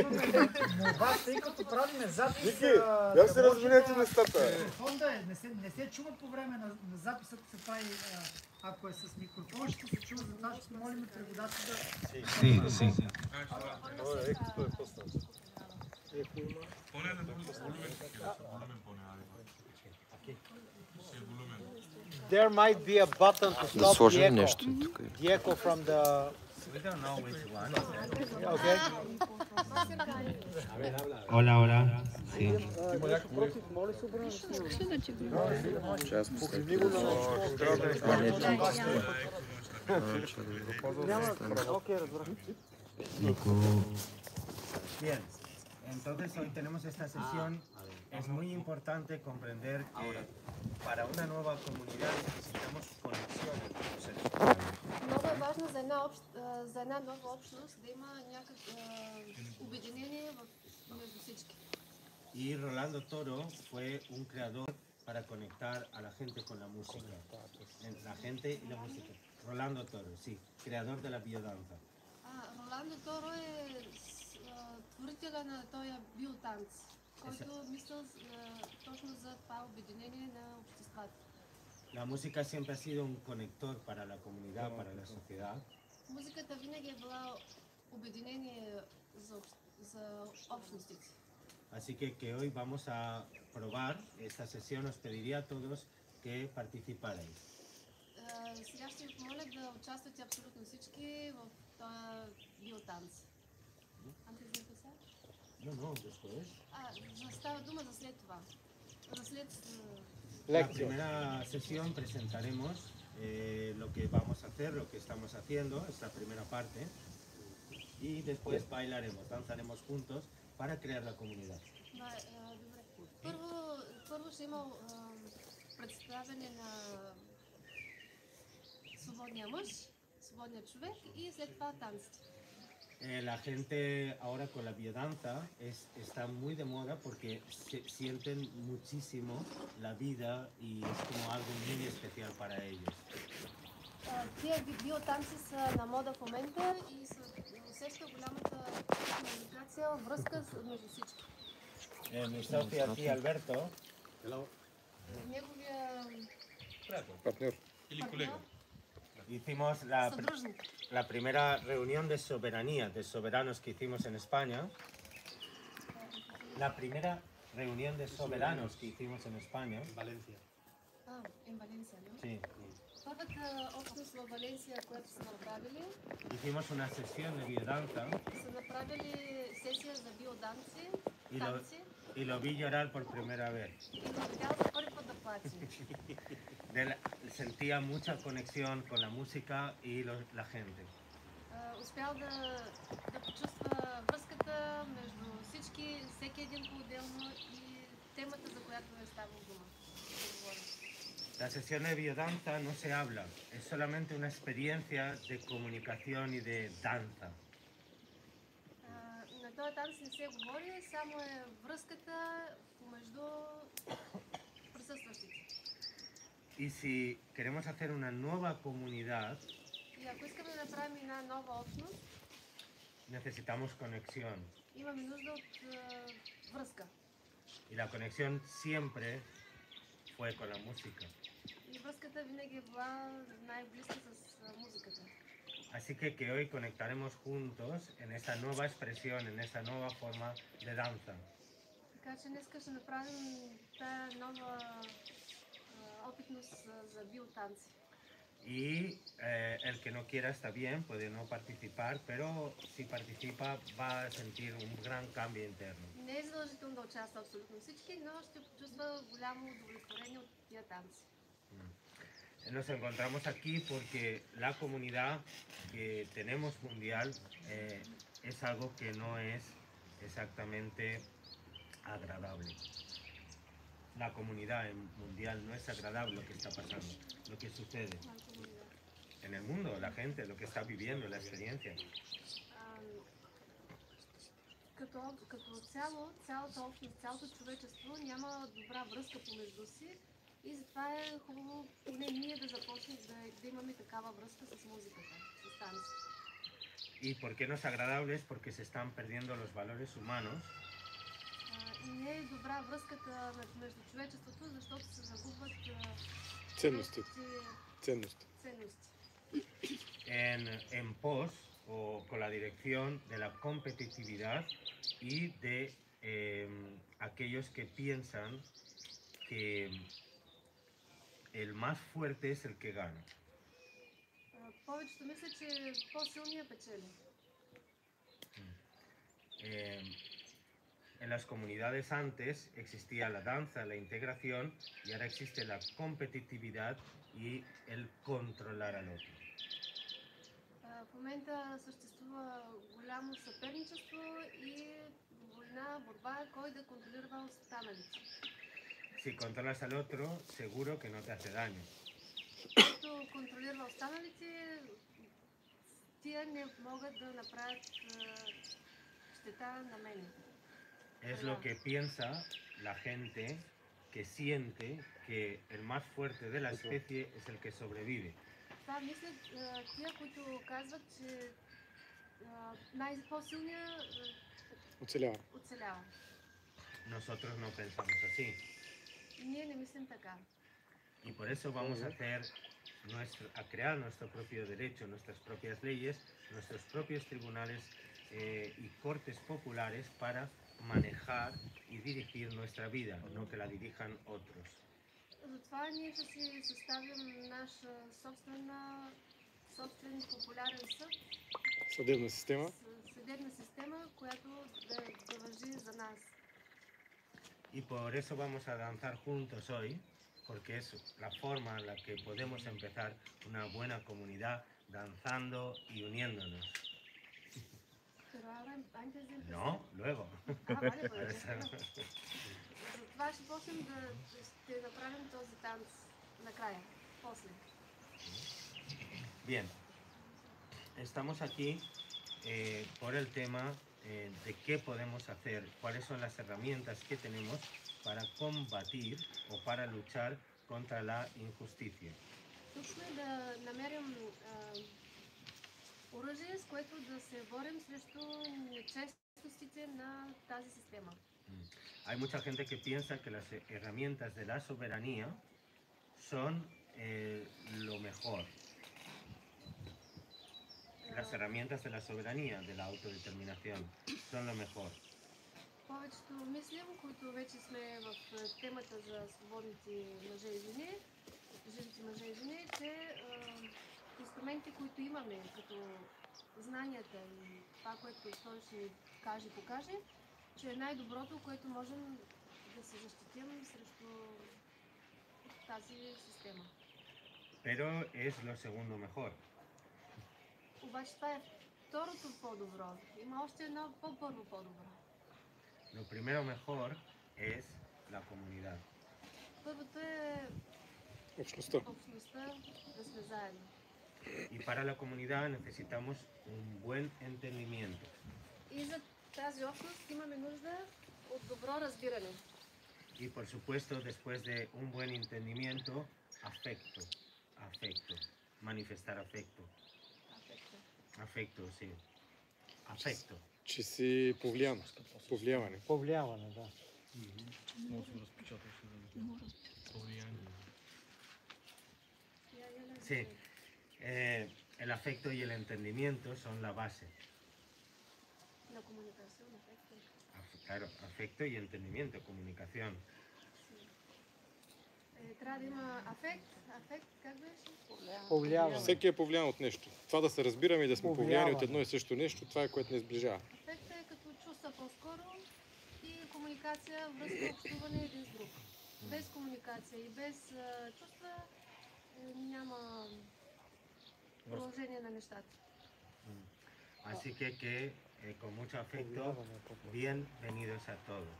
имаме молба, тъй като правиме запис. Вики, я се разменете местата. Фонда не се чува по време на записът, се прави, ако е с микрофон, ще се чува, затова ще молим преводача да... Sì. There might be a button to stop the echo from the... We don't know which one. Okay. Hola. Sí. Сейчас Bien, entonces hoy tenemos esta sesión. Es muy importante comprender que para una nueva comunidad necesitamos conexión entre los seres humanos. Много е важно за една нова общност да има някакво обединение между всички. Y Rolando Toro fue un creador para conectar a la gente con la música. La gente y la música. Rolando Toro, sí, creador de la biodanza. Rolando Toro е творителя на този биотанц, който мисля точно за това обединение на обществата. La música siempre ha sido un conector para la comunidad, para la sociedad. Музиката винаги е била обединение за общностите. Así que hoy vamos a probar esta sesión. Os pediría a todos que participarais. Сега ще ви помоля да участвате абсолютно всички в този биотанц. Antes de empezar? No, después. Става дума за след това. За след... La primera sesión presentaremos lo que vamos a hacer, lo que estamos haciendo, es la primera parte. Y después bailaremos, danzaremos juntos para crear la comunidad. Първо ще има представяне на свободния мъж, свободния човек и след това танците. La gente ahora con la biodanza está muy de moda porque sienten muchísimo la vida y es como algo muy especial para ellos. Тия биотанци са на мода в момента и се усеща голямата комуникация, връзка между всички. Mi socio aquí, Alberto, неговия партньор. Hicimos la primera reunión de soberanía, de soberanos que hicimos en España. La primera reunión de soberanos que hicimos en España. En Valencia. En Valencia, ¿no? Sí. Първата общност в Валенсия, която са направили. Hicimos una sesión de biodanza. Са направили сесия за биоданци, танци. Y lo vi llorar por primera vez. И го видял за първи път да плаче. Sentía mucha conexión con la música y la gente. Успял да почувства връзката между всички, всеки един по-отделно и темата, за която е ставал дума. La sesión de biodanza no se habla, es solamente una experiencia de comunicación y de danza. На този танц не се говори, само е връзката помежду присъстващите. Y si queremos hacer una nueva comunidad, и ако искаме да направим една нова общност, necesitamos conexión. Имаме нужда от връзка. Y la conexión siempre fue con la música. И връзката винаги е била най-близка с музиката. Así que hoy conectaremos juntos en esa nueva expresión, en esa nueva forma de danza. Така че днес ще направим тая нова опитност за биотанци. Y el que no quiera está bien, puede no participar, pero si participa va a sentir un gran cambio interno. Не е задължително да участва абсолютно всички, но ще почувства голямо удовлетворение от тия танци. Nos encontramos aquí porque la comunidad que tenemos mundial es algo que no es exactamente agradable. La comunidad mundial no es agradable lo que está pasando, lo que sucede en el mundo, la gente, lo que está viviendo, la experiencia. Като цяло, цялата общност, цялото човечество няма добра връзка помежду си и затова е хубаво поне ние да започнем да имаме такава връзка с музиката, с танците. ¿Y por qué no es agradable? Es porque se están perdiendo los valores humanos. И не е добра връзката между човечеството, защото се загубват Ценностите. ценности. En pos o con la dirección de la competitividad y de aquellos que piensan que el más fuerte es el que gana. Повечето мислят, че по-силният печели. En las comunidades antes existía la danza, la integración, y ahora existe la competitividad y el controlar al otro. В момента съществува голямо съперничество и война, борба, кой да контролира останалите. Si controlas al otro, seguro que no te hace daño. Който контролира останалите, тия не могат да направят щета на мене. Es lo que piensa la gente que siente que el más fuerte de la especie es el que sobrevive. Това мислят тия, които казват, че най-по-силният оцелява. Nosotros no pensamos así. Ние не мислим така. Y por eso vamos a crear nuestro propio derecho, nuestras propias leyes, nuestros propios tribunales y cortes populares para manejar y dirigir nuestra vida, no que la dirijan otros. Затова ние ще си съставим наш собствен популярен съд. Съдебна система. Съдебна система, която да важи за нас. Y por eso vamos a danzar juntos hoy, porque es la forma en la que podemos empezar una buena comunidad danzando y uniéndonos. Pero ahora antes de empezar. No, luego. Vale, pues. Затова ще почнем да направим този танц накрая, после. Bien, estamos aquí por el tema de qué podemos hacer, cuáles son las herramientas que tenemos para combatir o para luchar contra la injusticia. Тук сме да намерим оръжие, с което да се борим срещу нечестностите на тази система. Hay mucha gente que piensa que las herramientas de la soberanía son lo mejor. Las herramientas de la soberanía, de la autodeterminación, son lo mejor. Повечето мислим, които вече сме в темата за свободните мъже и жени, живите мъже и жени, че инструментите, които имаме, като знанията и това, което той ще ни покаже, че е най-доброто, което можем да се защитим срещу тази система. Pero es lo segundo mejor. Обаче това е второто по-добро. Има още едно по-първо по-добро. Lo primero mejor es la comunidad. Първото е общността, да сме заедно. Y para la comunidad necesitamos un buen entendimiento. И за тази общност имаме нужда от добро разбиране. Y por supuesto, después de un buen entendimiento, afecto. Manifestar afecto. Afecto, sí. Afecto. че си повлияване. Повлияване, да. Sí. El afecto y el entendimiento son la base. La comunicación, afecto. Claro, afecto y entendimiento, comunicación. Трябва да има афект, как беше? Повлияване. Всеки е повлиян от нещо. Това да се разбираме и да сме повлияни от едно и също нещо, това е което ни сближава. Афект е като чувства по-скоро и комуникация, връзка, общуване един с друг. Без комуникация и без чувства няма продължение на нещата. Así que con mucho afecto, bienvenidos a todos.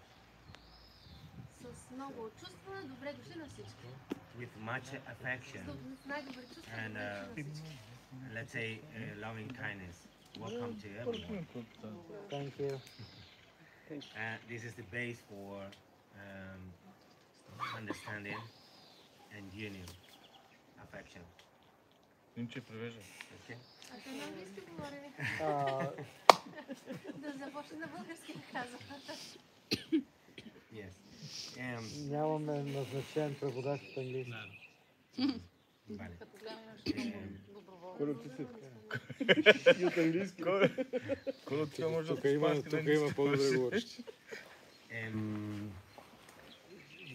С много чувства, добре дошли на всички. With much affection С най-добри чувства, and добре дошли на всички. let's say loving kindness. Welcome to everyone. Thank you. This is the base for understanding and union, affection. Нинче превежда. А той на английски говори. Да започне на български да казва. Yes. Нямаме назначен преводач от английски. Vale. Коло ти си? И от английски. Коло ти може да Тук има по-добре говорещи.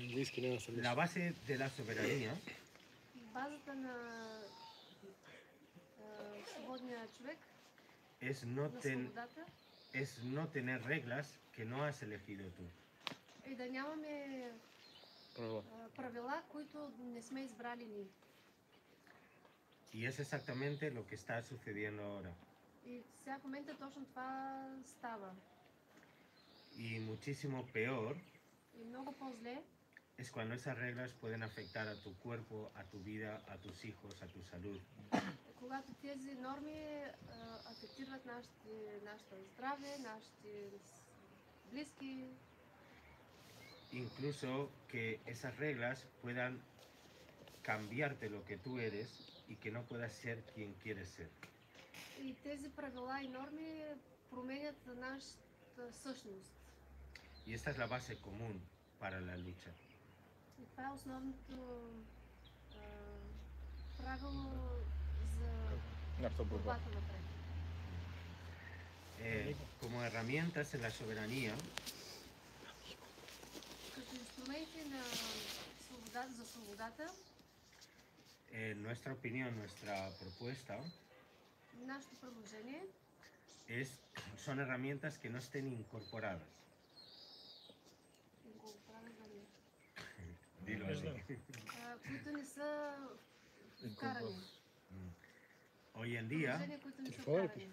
Английски няма съм. La base de la soberanía Базата на свободния човек, es на свободата, no tener reglas que no has elegido tú. е да нямаме правила, които не сме избрали ние. Y es exactamente lo que está sucediendo ahora. И сега в момента точно това става. Y muchísimo peor И много по-зле es cuando esas reglas pueden afectar a tu cuerpo, a tu vida, a tus hijos, a tu salud. когато тези норми афектират нашето здраве, нашите близки. Incluso que esas reglas puedan cambiarte lo que tú eres y que no puedas ser quien quieres ser. И тези правила и норми променят нашата същност. Y esta es la base común para la lucha. И това е основното правило за борбата напред. Como herramientas en la soberanía, Като инструменти за свободата, nuestra opinión, nuestra propuesta нашето предложение son herramientas que no estén incorporadas. Dilo así. които не са вкарани. Hoy en día, Които не са вкарани.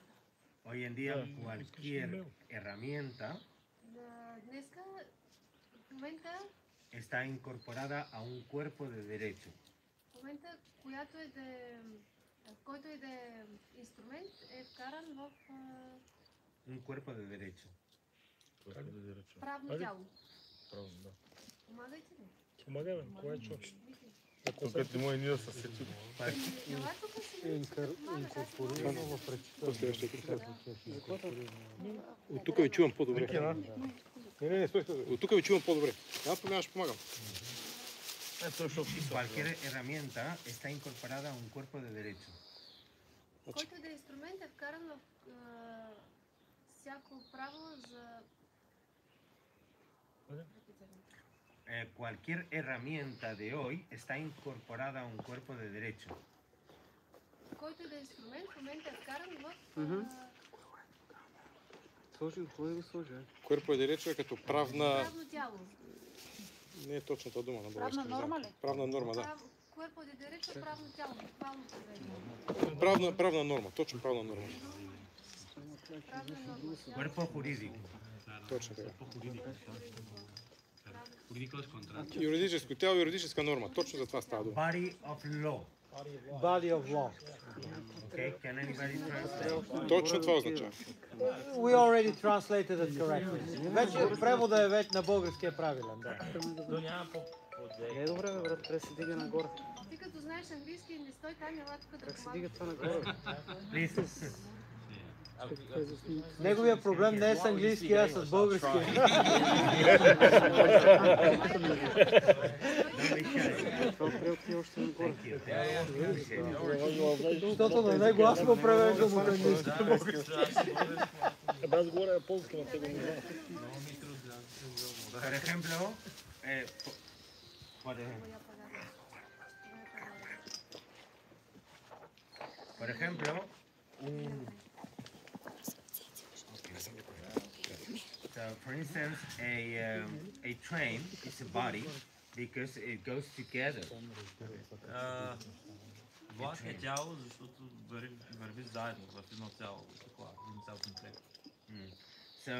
cualquier herramienta Днеска, в момента, está incorporada a un cuerpo de derecho. в момента, който и да е инструмент, е вкаран в Un cuerpo de derecho. правно тяло. Правно, да. Помагайте ли? Помагаме, кой е чу? Тук Тук ти мой ние са сети. Ела тук си Инкорпорирано в речта. От тук ви чувам по-добре. Не, стой. От тук ви чувам по-добре. Аз помагам, ще помагам. Cualquier herramienta está incorporada a un cuerpo de derecho. който и да е инструмент е вкаран в всяко право за... Cualquier herramienta de hoy está incorporada a un cuerpo de derecho. който и да е инструмент в момента е вкаран в... Cuerpo de derecho е като правно тяло. Не е точната дума на български. Правна норма ли? Правна норма, да. Cuerpo de derecho, правно тяло, буквално преведено. Правна норма, точно правна норма. Правна норма. Cuerpo jurídico. Точно така. Юридическо тяло, юридическа норма. Точно за това става дума. Body of law. Body of law. Okay, can anybody translate? Точно това означава. We already translated it correctly. Вече превода е вече на български е правилен. Да. Не е добре, брат, трябва да се дига нагоре. Ти като знаеш английски, не стой там, ела тук да Как се дига помагаш. това нагоре? Неговия проблем не е с английски, а с български. Това прелки още нагоре. Защото на него аз му превеждам от английски. Аз говоря полски, но сега не знам. Por ejemplo, por ejemplo, so for instance, a train is a body because it goes together. Влак е тяло, защото върви заедно в едно цяло, един цял комплект. So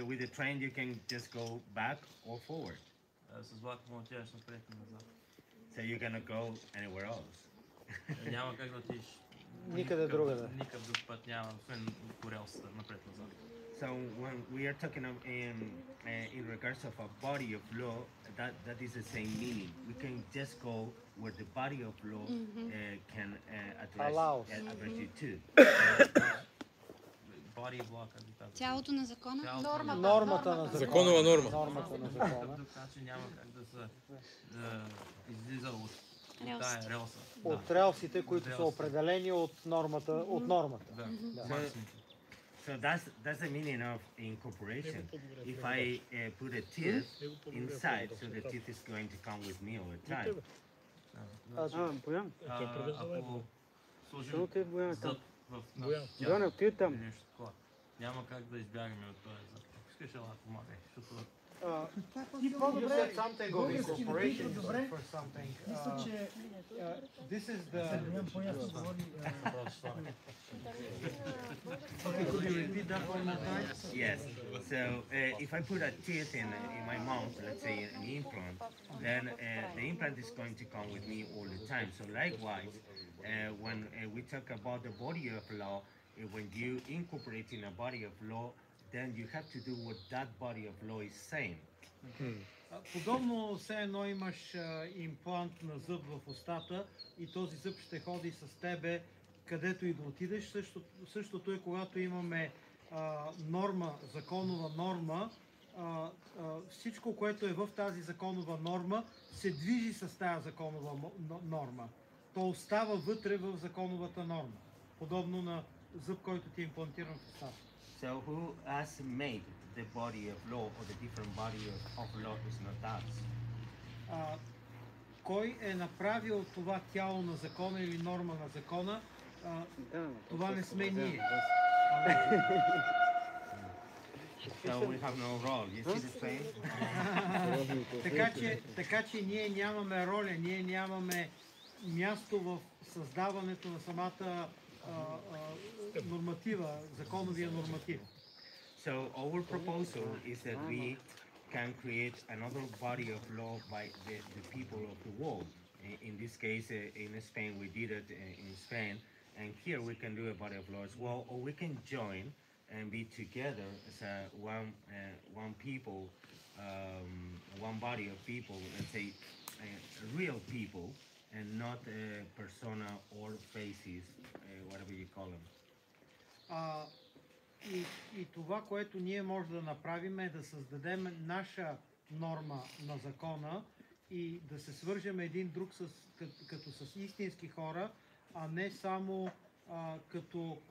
with a train you can just go back or forward. С влак може да отидеш напред и назад. So you're gonna go anywhere else. Няма как да отидеш Никъде другаде. никакъв друг път няма, освен по релсата, напред-назад. So when we are talking in regards of a body of law, that is the same meaning. We can just go where the body of law can address you to. Body of law, как ви казвам. Тялото на закона? Нормата на закона. Законова норма. Нормата на закона. Друг начин няма как да излиза от тая релса. От релсите, които са определени от нормата. Да. So that's the meaning of incorporation. If I put a teeth inside, so the teeth is going to come with me over time. Боян. Ако сложим Само те Боян там. зъб в Боян, отиде там. или нещо такова, няма как да избягаме от този зъб. Искаш ела помагай, защото И по-добре, You said something of български incorporation напитва добре. for something. Мисля, че This is the... Селян по-ясно говори. Could you repeat that one more time? Yes. So if I put a teeth in my mouth, let's say an implant, then the implant is going to come with me all the time. So likewise, when we talk about the body of law, when you incorporate in a body of law, then you have to do what that body of law is saying. Подобно все едно имаш имплант на зъб в устата и този зъб ще ходи с тебе където и да отидеш. Същото е когато имаме норма, законова норма. Всичко, което е в тази законова норма, се движи с тази законова норма. То остава вътре в законовата норма. Подобно на зъб, който ти е имплантиран в устата. So who has made the body of law or the different body of law is not us. Кой е направил това тяло на закона или норма на закона? Това не сме ние. So we have no role. You see the same? Така че ние нямаме роля, ние нямаме място в създаването на самата норматива, законовия норматив. So our proposal is that we can create another body of law by the people of the world. In this case, in Spain, we did it in Spain, and here we can do a body of law as well, or we can join and be together as one people, one body of people, let's say real people, and not persona or faces, whatever you call them. И това, което ние можем да направим е да създадем наша норма на закона и да се свържем един друг като с истински хора, а не само като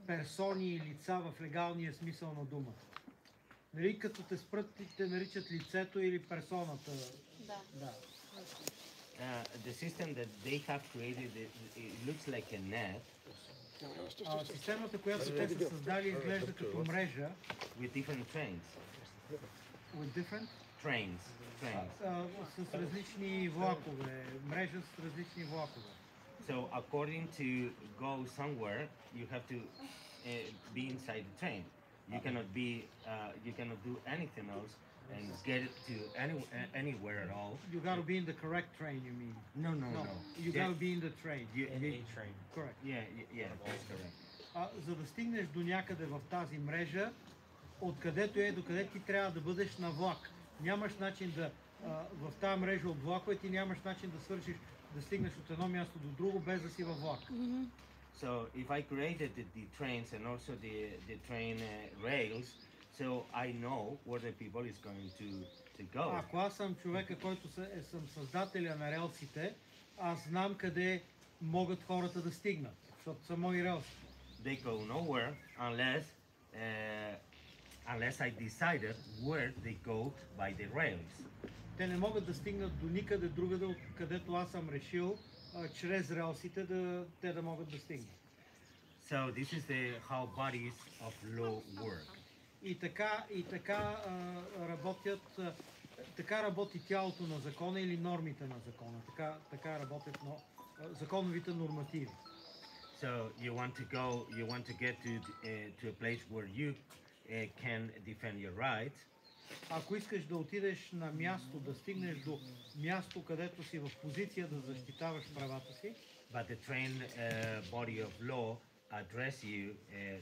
персони и лица в легалния смисъл на думата. Нали, като те спрат и те наричат лицето или персоната. Да. The system that they have created, it looks like a net. Системата, която те са създали, изглежда като мрежа. With different trains. With different? Trains. С различни влакове. Мрежа с различни влакове. So according to go somewhere, you have to be inside the train. You cannot do anything else and get it to anywhere at all. You got to be in the correct train, you mean? No. You got to be in the train. Train. Correct. Yeah, that's correct. За да стигнеш до някъде в тази мрежа, откъдето до къде ти трябва да бъдеш на влак. Нямаш начин в тази мрежа от влакове ти нямаш начин да стигнеш от едно място до друго без да си във влак. So if I created the trains and also the train rails, so I know where the people is going to go. Ако аз съм човека, който съм създателя на релсите, аз знам къде могат хората да стигнат, защото са мои релси. They go nowhere unless I decided where they go by the rails. Те не могат да стигнат до никъде другаде, където аз съм решил чрез релсите те да могат да стигнат. So this is how bodies of law work. И така работи тялото на закона или нормите на закона. Така работят законовите нормативи. So you want to get to a place where you can defend your rights. Ако искаш да отидеш на място, да стигнеш до място, където си в позиция да защитаваш правата си, but the trained body of law address you,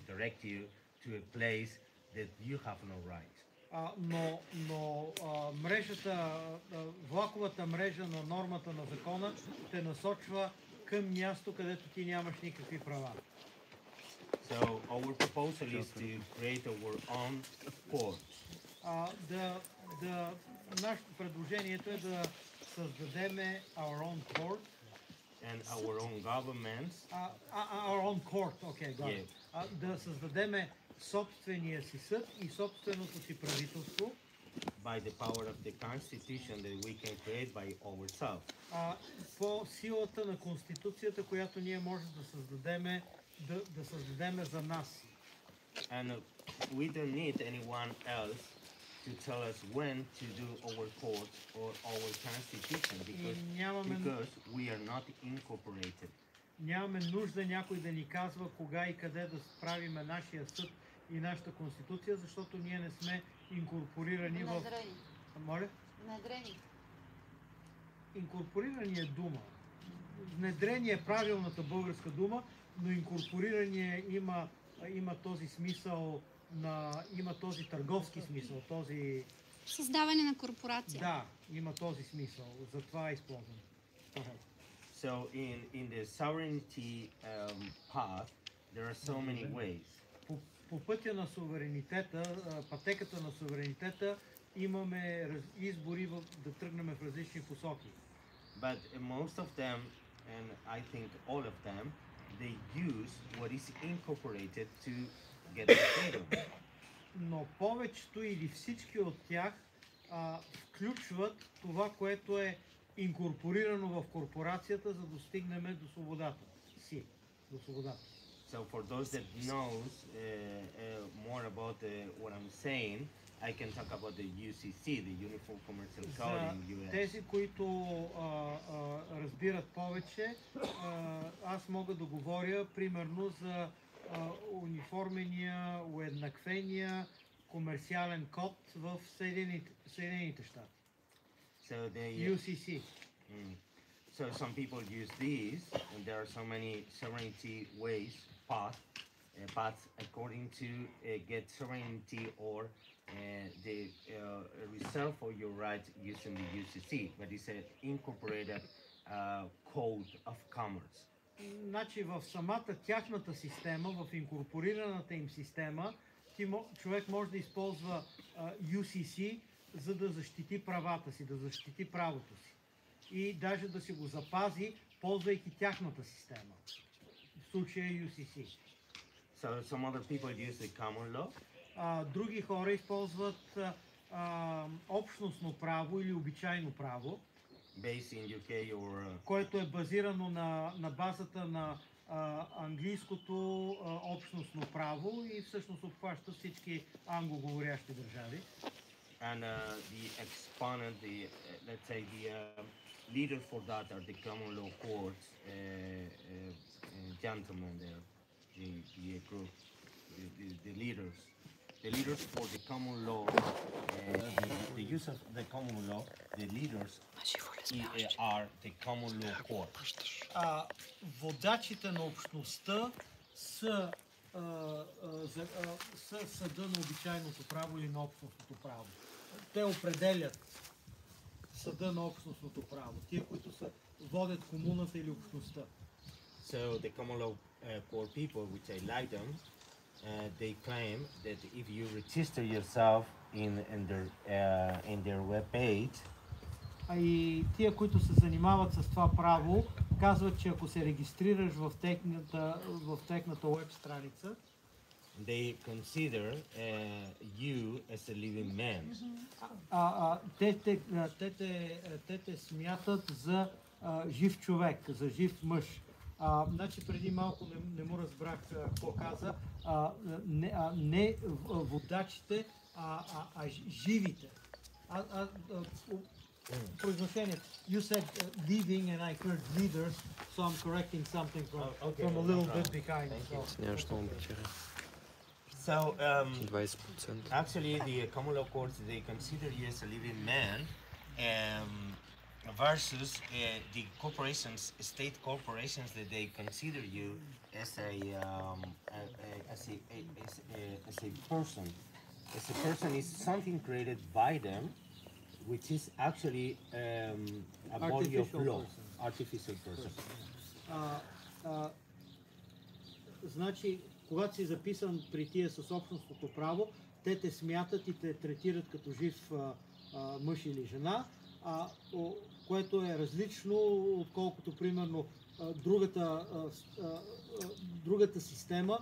direct you to a place that you have no right. Но мрежата, влаковата мрежа на нормата на закона те насочва към място, където ти нямаш никакви права. So our proposal is to create our own court. Нашето предложението е да създадем our own court and our own governments. Our own court, okay, got it. Да създадем собствения си съд и собственото си правителство. By the power of the constitution that we can create by ourselves. По силата на конституцията, която ние можем да създадем за нас. And we don't need anyone else to tell us when to do our court or our constitution because we are not incorporated. Нямаме нужда някой да ни казва кога и къде да правиме нашия съд и нашата конституция, защото ние не сме инкорпорирани в... Моля? Внедрени. Инкорпорирани е дума. Внедрени е правилната българска дума, но инкорпориране има този смисъл, има този търговски смисъл, този... Създаване на корпорация. Да, има този смисъл. Затова е използван. So in the sovereignty path, there are so many ways. По пътя на суверенитета, пътеката на суверенитета, имаме избори да тръгнем в различни посоки. But most of them, and I think all of them, they use what is incorporated to get the freedom. Но повечето или всички от тях включват това, което е инкорпорирано в корпорацията, за да достигнем до свободата си, до свободата. So for those that knows more about what I'm saying, I can talk about the UCC, the Uniform Commercial Code in US. Тези, които разбират повече, аз мога да говоря примерно за униформения, уеднаквения комерциален код в Съединените щати. So UCC. So some people use these, and there are so many sovereignty ways, paths according to get sovereignty or the reserve for your right using the UCC, but it's an incorporated code of commerce. Значи в самата тяхната система, в инкорпорираната им система, човек може да използва UCC, за да защити правата си, да защити правото си. И даже да си го запази, ползвайки тяхната система. В случая UCC. So some other people use the common law. Други хора използват общностно право или обичайно право, based in UK or, което е базирано на базата на английското общностно право и всъщност обхваща всички англоговорящи държави. And the exponent, let's say the leaders for that are the common law courts, gentlemen there, the group, the leaders. The leaders for the common law, the use of the common law, the leaders are the common law court. Водачите на общността са съда на обичайното право или на общностното право. Те определят съда на общностното право, тия, които водят комуната или общността. So the common law court people, which I like them, they claim that if you register yourself in their web page, и тия, които се занимават с това право, казват, че ако се регистрираш в техната веб страница, they consider you as a living man. Те те смятат за жив човек, за жив мъж. Значи преди малко не му разбрах какво каза. Не водачите, а живите. Произношение. You said living and I heard leaders, so I'm correcting something from a little bit behind. So actually the common law courts, they consider you as a living man, versus the corporations, state corporations, that they consider you as a person. As a person is something created by them, which is actually a body of law, artificial person. Значи, когато си записан при тия с общностното право, те те смятат и те третират като жив мъж или жена, което е различно, отколкото примерно другата система,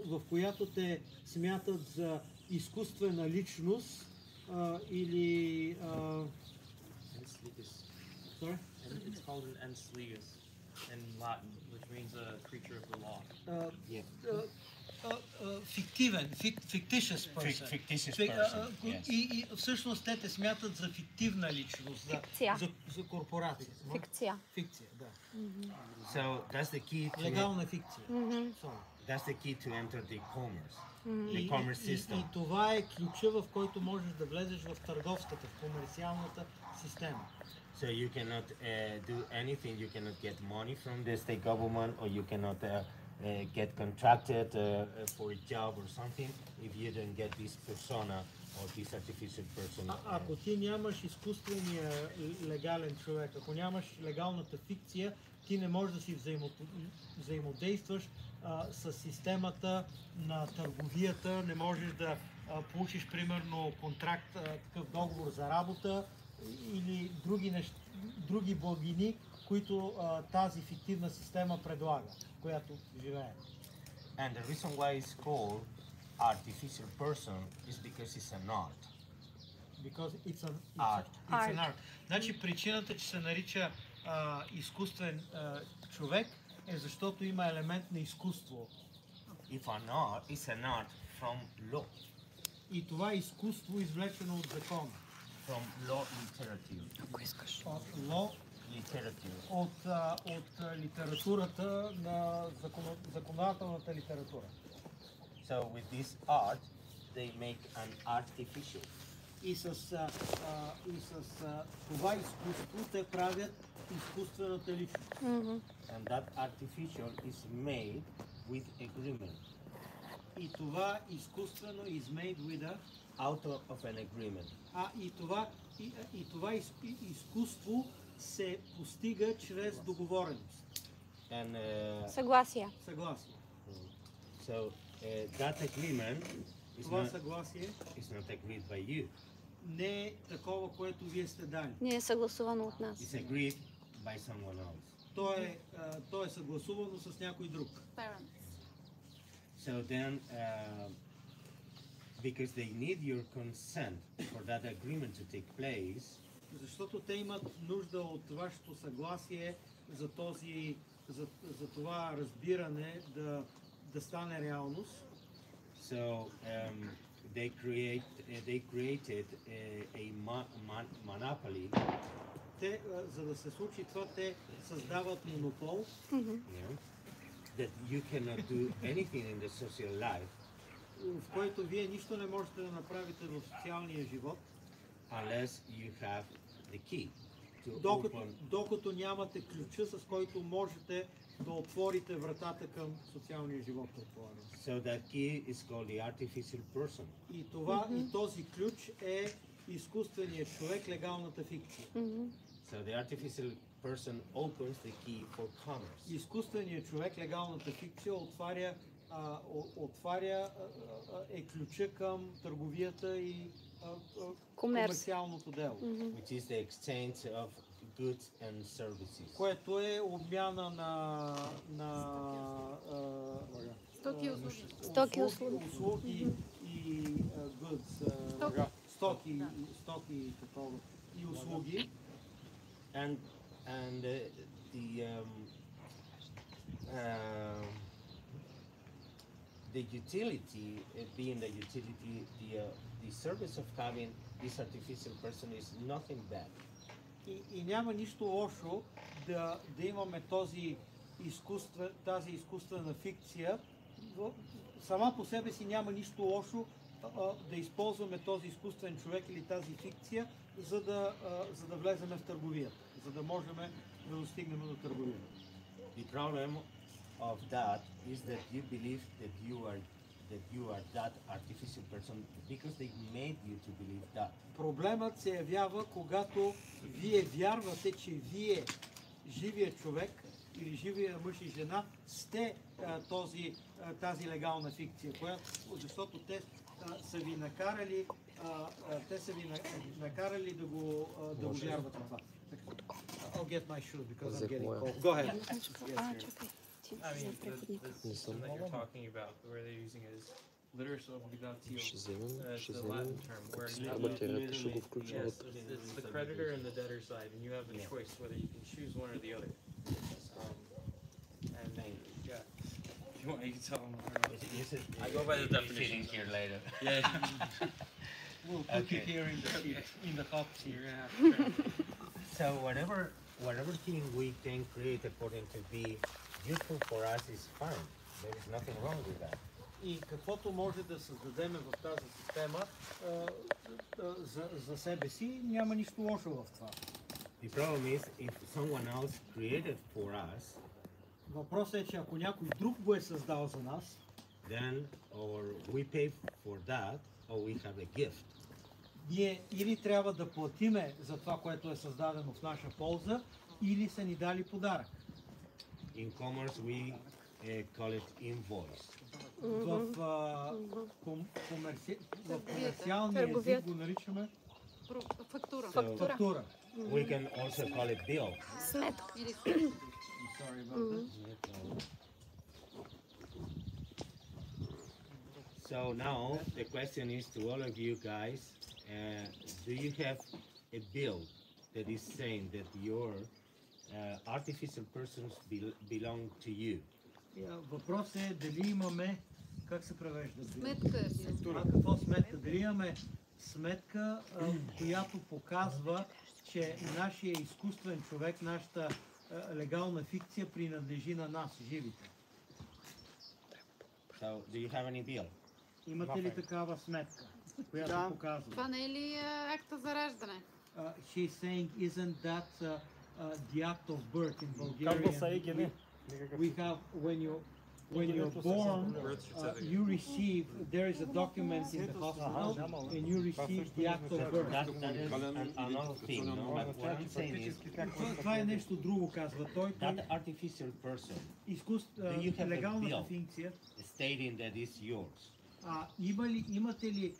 в която те смятат за изкуствена личност или... Sorry? It's called an ens legis in Latin, which means a creature of the law. Фиктивен, fictitious person. Fictitious person, yes. И всъщност те смятат за фиктивна личност, за корпорация. Фикция. Фикция, да. So that's the key to... Легална фикция. That's the key to enter the commerce. The commerce system. И това е ключа, в който можеш да влезеш в търговската, в комерциалната система. So you cannot do anything, you cannot get money from the state government, or you cannot get contracted for a job or something if you don't get this persona or this artificial person. Ако ти нямаш изкуствения легален човек, ако нямаш легалната фикция, ти не можеш да си взаимодействаш с системата на търговията, не можеш да получиш примерно контракт, такъв договор за работа или други благини, които тази фиктивна система предлага, която живее. And the reason why it's called artificial person is because it's an art. Because it's an art. It's an art. Значи причината, че се нарича изкуствен човек, е защото има елемент на изкуство. If an art is an art from law. И това е изкуство, извлечено от закона. From law literature. Ако искаш. От law literature. От литературата на законодателната литература. So with this art, they make an artificial. И с това изкуство те правят изкуствената личност. And that artificial is made with agreement. И това изкуствено is made with out of an agreement. И това изкуство се постига чрез договореност. And съгласие. Съгласие. So that agreement is not agreed by you. Не е такова, което вие сте дали. Не е съгласувано от нас. It's agreed by someone else. То е съгласувано с някой друг. So then, because they need your consent for that agreement to take place, защото те имат нужда от вашето съгласие за това разбиране да стане реалност. So they created a monopoly. Те, за да се случи това, те създават монопол. That you cannot do anything in the social life. В който вие нищо не можете да направите в социалния живот. Unless you have the key to докато нямате ключа, с който можете да отворите вратата към социалния живот, предполагам. So that key is called the artificial person. И този ключ е изкуственият човек, легалната фикция. So the artificial person opens the key for commerce. Изкуственият човек, легалната фикция, отваря ключа към търговията и комерциалното дело. Which is the exchange of goods and services. Което е обмяна на стоки и услуги. Услуги и goods. Стоки и такова. И услуги. And the utility, being the utility, the service of having this artificial person is nothing bad. И няма нищо лошо да имаме тази изкуствена фикция. Сама по себе си няма нищо лошо да използваме този изкуствен човек или тази фикция, за да влезем в търговията, за да можем да достигнем до търговията. The problem of that is that you believe that you are that artificial person because they made you to believe that. Проблемът се явява, когато вие вярвате, че вие, живия човек или живия мъж и жена, сте тази легална фикция, защото те са ви накарали, да го вярват на това. I'll get my shoe because I'm getting cold. Go ahead. I mean, the system that you're talking about, where they're using it is literal obligatio, the Latin term, where it's the creditor and the debtor side, and you have a choice whether you can choose one or the other. And yeah, if you want, you can tell them. I go by the definition here later. Yeah. We'll put it here in the hops here. So whatever thing we can create according to be useful for us is fine. There is nothing wrong with that. И каквото може да създадем в тази система за себе си, няма нищо лошо в това. The problem is if someone else created for us, въпросът е, че ако някой друг го е създал за нас, then or we pay for that or we have a gift. Ние или трябва да платиме за това, което е създадено в наша полза, или са ни дали подарък. In commerce we call it invoice. В комерциалния език го наричаме фактура. Фактура. We can also call it bill. Сметка. Sorry about that. So now the question is to all of you guys, do you have a bill that is saying that your artificial persons belong to you? Въпросът е дали имаме, как се превежда? Сметка. Какво сметка? Дали имаме сметка, която показва, че нашия изкуствен човек, нашата легална фикция принадлежи на нас, живите. So, do you have any bill? Имате ли такава сметка, която показва? Това не е ли акта за раждане? She's saying, isn't that the act of birth in Bulgarian? We have, when you're born, you receive, there is a document in the hospital, and you receive the act of birth. That is another thing, no? But what I'm saying is, Това е нещо друго, казва той. that artificial person, Легалната функция. stating that it's yours. Имате ли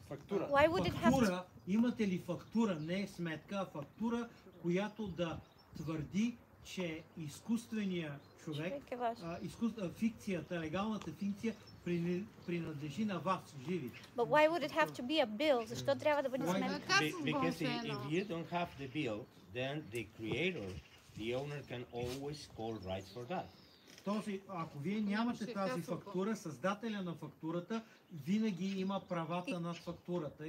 фактура? Фактура, имате ли фактура, не сметка, а фактура, която да твърди, че изкуственият човек, фикцията, легалната фикция принадлежи на вас, живите. But why would it have to be a bill? Защо трябва да бъде сметка? Because if you don't have the bill, then the creator, the owner can always call rights for that. Ако вие нямате тази фактура, създателя на фактурата винаги има правата над фактурата.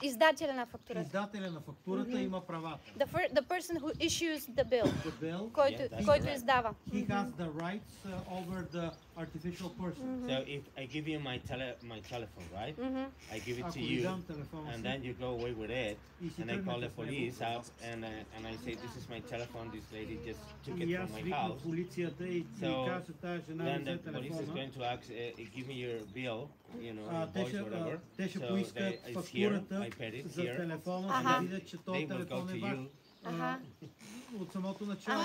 Издателя на фактурата. Издателя на фактурата има правата. The person who issues the bill. Който издава. He has the rights over the artificial person. So if I give you my telephone, right? I give it to you, and then you go away with it, and I call the police up, and I say, this is my telephone, this lady just took it from my house. So then the police is going to ask, give me your bill, you know, voice, whatever. Те ще So поискат фактурата за телефона, за да видят, че този телефон е ваш. От самото начало.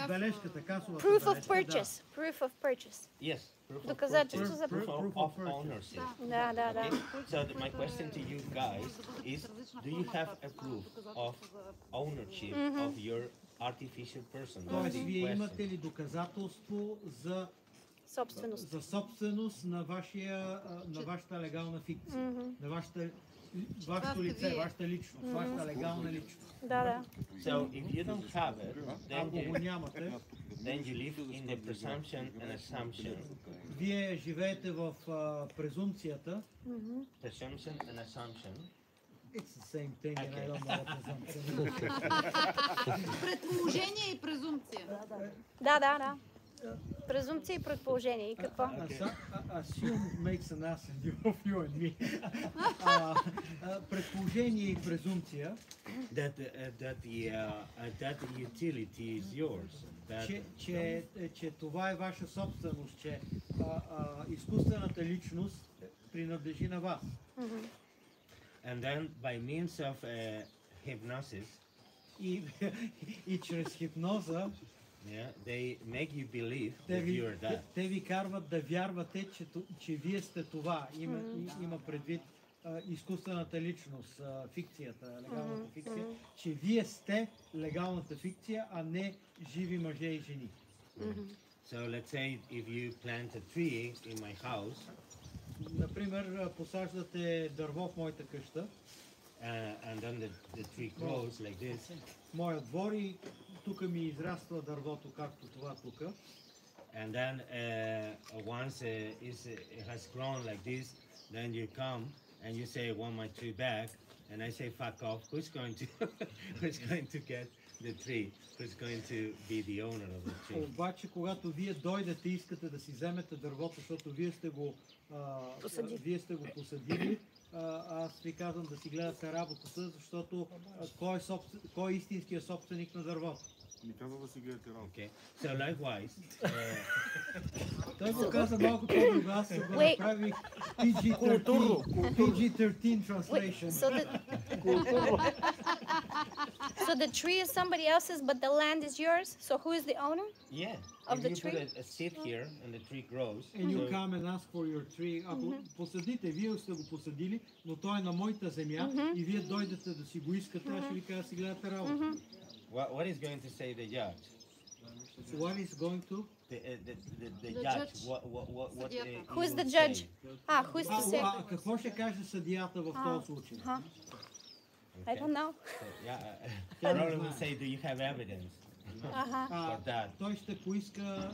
Бележката, касовата Proof of purchase. Proof of purchase. Yes. Доказателство за proof of ownership. Да. So my question to you guys is, do you have a proof of ownership of your artificial person? Тоест, вие имате ли доказателство за собственост на вашата легална фикция, на вашето лице, вашата личност, вашата легална личност? Да. So if you don't have it, then you live in the presumption and assumption. Вие живеете в презумпцията. Presumption and assumption. It's the same thing, and I don't know what presumption is. Предположение и презумпция. Да. Презумпция и предположение. И какво? Assume makes an ass of you and me. Предположение и презумпция. That the utility is yours. Че това е ваша собственост, че изкуствената личност принадлежи на вас. And then by means of hypnosis, и чрез хипноза, they make you believe that you are that. Те ви карват да вярвате, че вие сте това. Има предвид изкуствената личност, фикцията, легалната фикция, че вие сте легалната фикция, а не живи мъже и жени. So let's say if you plant a tree in my house, например, посаждате дърво в моята къща, and then the tree grows like this. Моя двор и тук ми израства дървото, както това тук. And then once it has grown like this, then you come and you say, I want my tree back, and I say, fuck off. Who's going to get the tree? Who's going to be the owner of the tree? Обаче, когато вие дойдете и искате да си вземете дървото, защото вие сте го посадили, аз ви казвам да си гледате работата, защото кой е истинският собственик на дървото? Ми казва да си гледате работа. Okay. So likewise, той го каза малко по-друго, аз го направих PG-13 translation. So the tree is somebody else's, but the land is yours. So who is the owner? Yeah. Of the you tree? put a seed here and the tree grows. And you come and ask for your tree. Ако посадите, вие сте го посадили, но той е на моята земя и вие дойдете да си го искате, аз ще ви кажа да си гледате работа. What is going to say the judge? So what is going to? The judge. Who is the judge? Who is to say? Какво ще каже съдията в този случай? I don't know. Probably will say, do you have evidence for that? Той ще поиска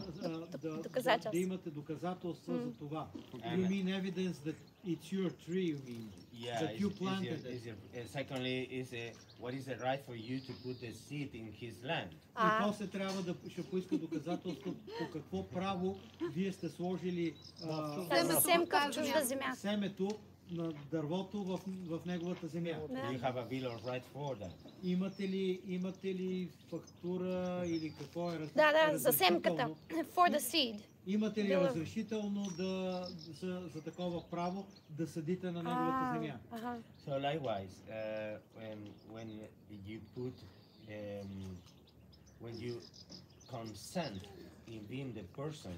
да имате доказателства за това. You mean evidence that it's your tree, you mean? Yeah, that you planted it. Secondly, what is the right for you to put the seed in his land? И после трябва да ще поиска доказателство по какво право вие сте сложили семка в чужда земя. Семето на дървото в неговата земя. You have a bill of rights for that. Имате ли фактура или какво е разрешително? Да, за семката. For the seed. Имате ли разрешително за такова право да съдите на неговата земя? So likewise, when you consent in being the person.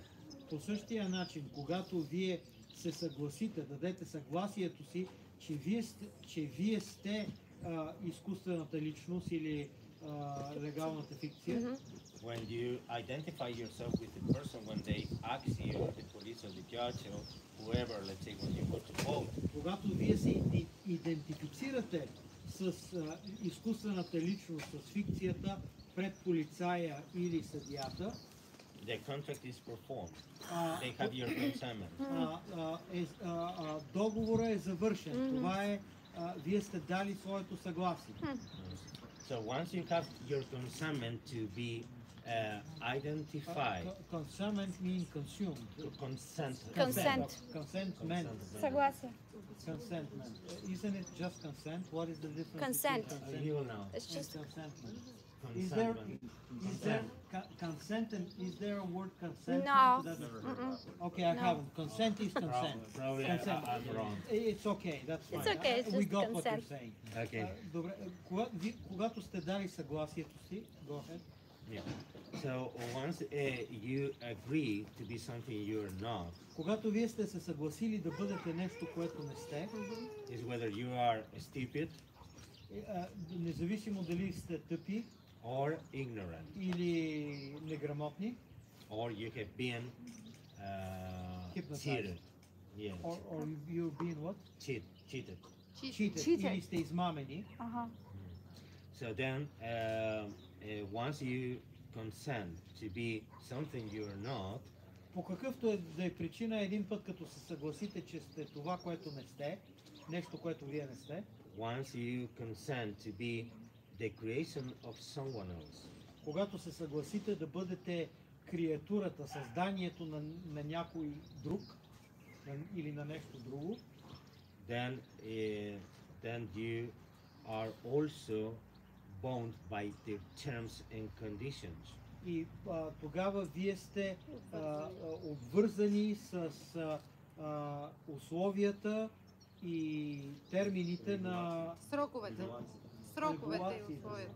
По същия начин, когато вие се съгласите, дадете съгласието си, че вие сте изкуствената личност или легалната фикция. When you identify yourself with the person, when they ask you, the police or the judge or whoever, let's say when you go to vote. Когато вие се идентифицирате с изкуствената личност, с фикцията пред полицая или съдията, the contract is performed. They have your consent. Договорът е завършен. Това е, вие сте дали своето съгласие. So once you have your consent to be identified. Consent means consumed. Consent. Consentment. Съгласие. Consentment. Isn't it just consent? What is the difference? Consent. You know. It's just consentment. Is there consent and is there a word consent? No. Okay, I haven't. Consent is consent. Probably I'm wrong. It's okay. That's fine. It's okay. It's We just got consent. what you're saying. Okay. Добре. Когато сте дали съгласието си, go ahead. Yeah. So once you agree to be something you're not. Когато вие сте се съгласили да бъдете нещо, което не сте, is whether you are stupid, независимо дали сте тъпи, or ignorant, или неграмотни, or you have been cheated. Yeah. Or you've been what? Cheated. Или сте измамени. So then, once you consent to be something you're not, по какъвто да е причина, един път като се съгласите, че сте това, което не сте, нещо, което вие не сте, once you consent to be the creation of someone else, когато се съгласите да бъдете креатурата, създанието на някой друг или на нещо друго, then you are also bound by the terms and conditions. И тогава вие сте обвързани с условията и термините на Сроковете и условията.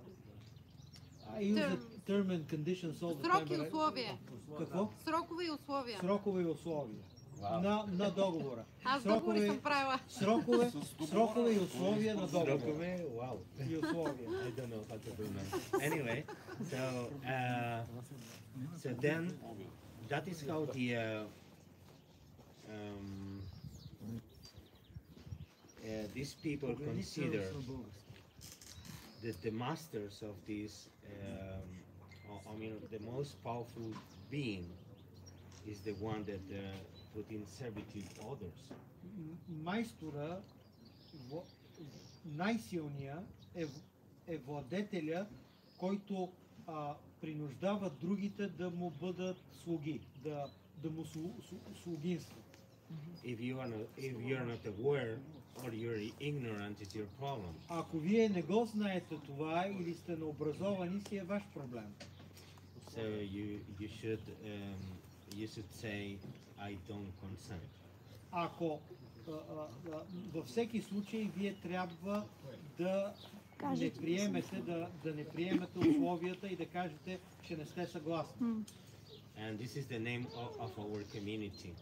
I use the term and conditions all the time. Срок и условия. Какво? Срокове и условия. Срокове и условия. На договора. Аз договори съм правила. Срокове и условия на договора. Срокове, wow. И условия. I don't know how to pronounce. Anyway, so then that is how these people consider that the masters of this, I mean, the most powerful being is the one that put in servitude others. Майстора, най-силния е владетеля, който принуждава другите да му бъдат слуги, да му слугинстват. If you are not aware or you're ignorant, it's your problem. Ако вие не го знаете това или сте необразовани, си е ваш проблем. So you should say I don't consent. Ако във всеки случай вие трябва да не приемете условията и да кажете, че не сте съгласни. And this is the name of our community.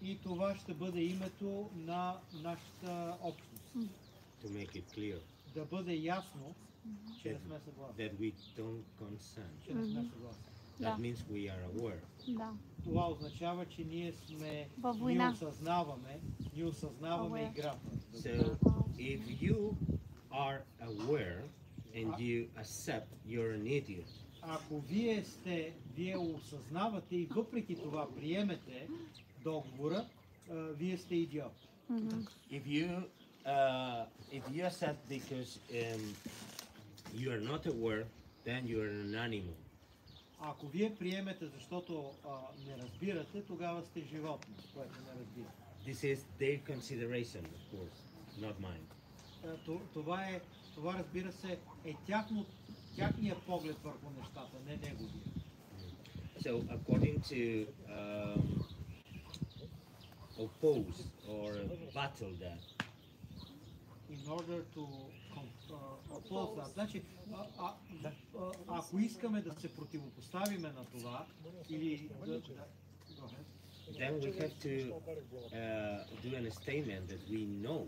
И това ще бъде името на нашата общност. To make it clear. Да бъде ясно, че не сме съгласни. That we don't consent. Че не сме съгласни. That means we are aware. Да. Това означава, че ние осъзнаваме играта. So if you are aware and you accept you're an idiot. Ако вие осъзнавате и въпреки това приемете договора, вие сте идиот. If you accept because you are not aware, then you are an animal. Ако вие приемете, защото не разбирате, тогава сте животно, което не разбира. This is their consideration, of course, not mine. Това разбира се е тяхния поглед върху нещата, не неговия. So according to oppose or battle that. In order to oppose that. Значи, ако искаме да се противопоставиме на това, или then we have to do a statement that we know,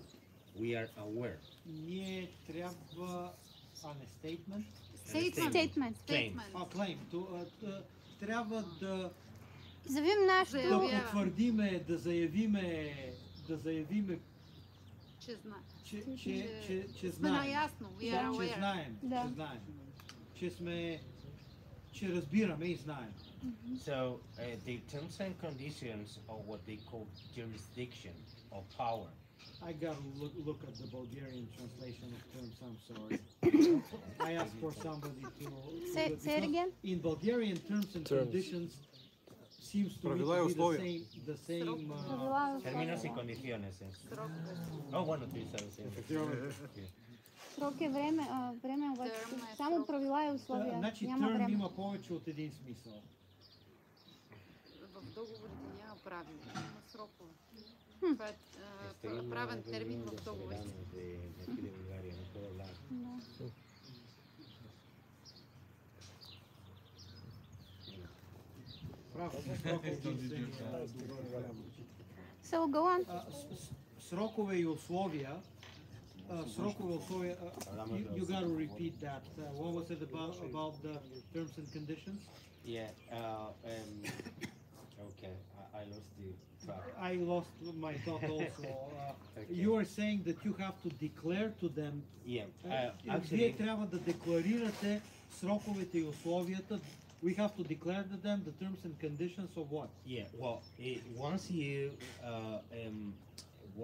we are aware. Ние трябва Statement. Claim. Трябва да заявим нашето. Да потвърдиме, да заявиме, че сме наясно, че разбираме и знаем. So the terms and conditions of what they call jurisdiction or power. I gotta look at the Bulgarian translation of terms. I'm sorry. I asked for somebody to say it again. In Bulgarian terms and conditions seems to be the same. Términos y condiciones. Oh, bueno, tú sabes. Срок е време, обаче само правила и условия. Значи term има повече от един смисъл. В договорите няма правила, има срокове. Това е правен термин в договорите. So go on. Срокове и условия. You got to repeat that. What was it about the terms and conditions? Yeah. Okay. I lost the track. I lost my thought also. You are saying that you have to declare to them. Yeah. Вие трябва да декларирате сроковете и условията. We have to declare to them the terms and conditions of what? Yeah. Well,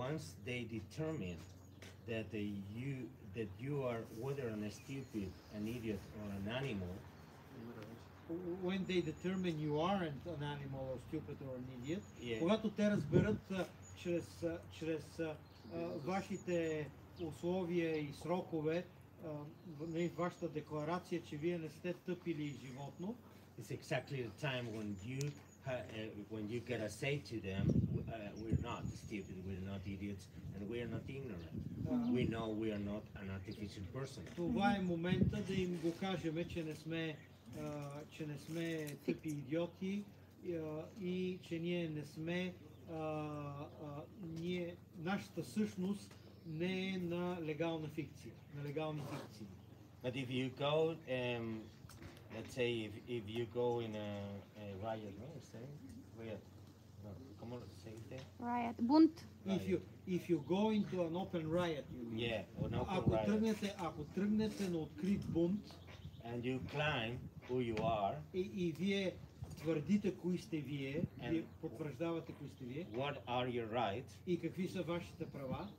once they determine that you are whether a stupid, an idiot, or an animal, when they determine you aren't an animal or stupid or an idiot, Yeah. когато те разберат чрез вашите условия и срокове, вашата декларация, че вие не сте тъп или животно, it's exactly the time when you gotta say to them, we're not stupid, we're not idiots, and we're not ignorant. We know we are not an artificial person. Това е момента да им го кажем, че не сме тъпи идиоти и че ние не сме нашата същност не е на легална фикция, на легални фикции. But if you go, let's say if you go in a riot, no, say riot. No, come on, say it. Riot. Bunt. If you go into an open riot, you mean. Yeah, an open riot. Ако тръгнете на открит бунт, and you claim who you are, и вие твърдите кои сте вие, вие потвърждавате кои сте вие, what are your rights, и какви са вашите права.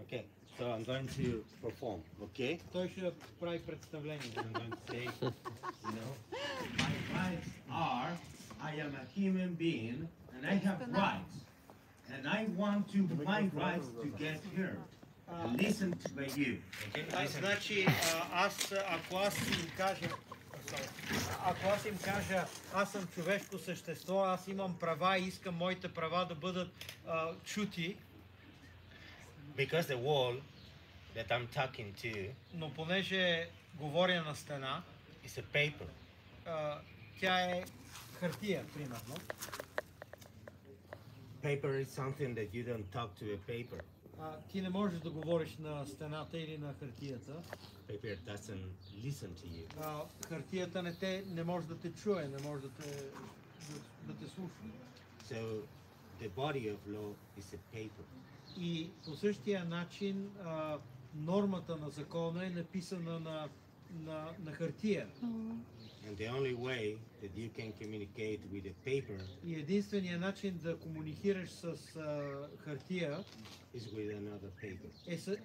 Okay, so I'm going to perform, okay? Той ще прави представление. I'm going to say, you know, my rights are, I am a human being, and I have rights, and I want to my rights to get heard. Listen by you, okay? Значи, ако аз им кажа, аз съм човешко същество, аз имам права и искам моите права да бъдат чути. Because the wall that I'm talking to, но понеже говоря на стена, is a paper. Тя е хартия, примерно. Paper is something that you don't talk to a paper. Ти не можеш да говориш на стената или на хартията. Paper doesn't listen to you. Хартията не може да те чуе, не може да те слуша. So the body of law is a paper. И по същия начин нормата на закона е написана на хартия. And the only way that you can communicate with a paper, и единственият начин да комуникираш с хартия is with another paper.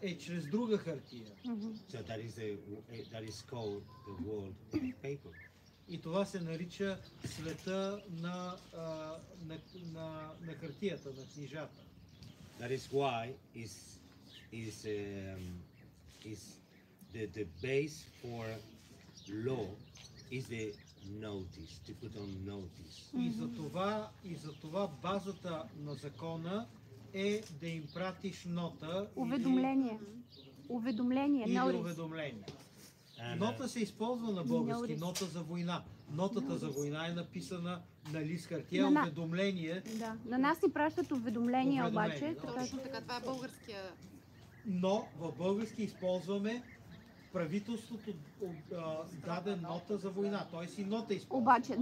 Е чрез друга хартия. So that is called the world of paper. И това се нарича света на хартията, на книжата. That is why the base for law is the notice, to put on notice. И за това базата на закона е да им пратиш нота. Уведомление. Уведомление. Или уведомление. Нота се използва на български, нота за война. Нотата за война е написана на лист хартия, уведомление. Да, на нас ни пращат уведомления обаче. Точно така, това е българския. Но в български използваме правителството даде нота за война, т.е. и нота използва. Обаче,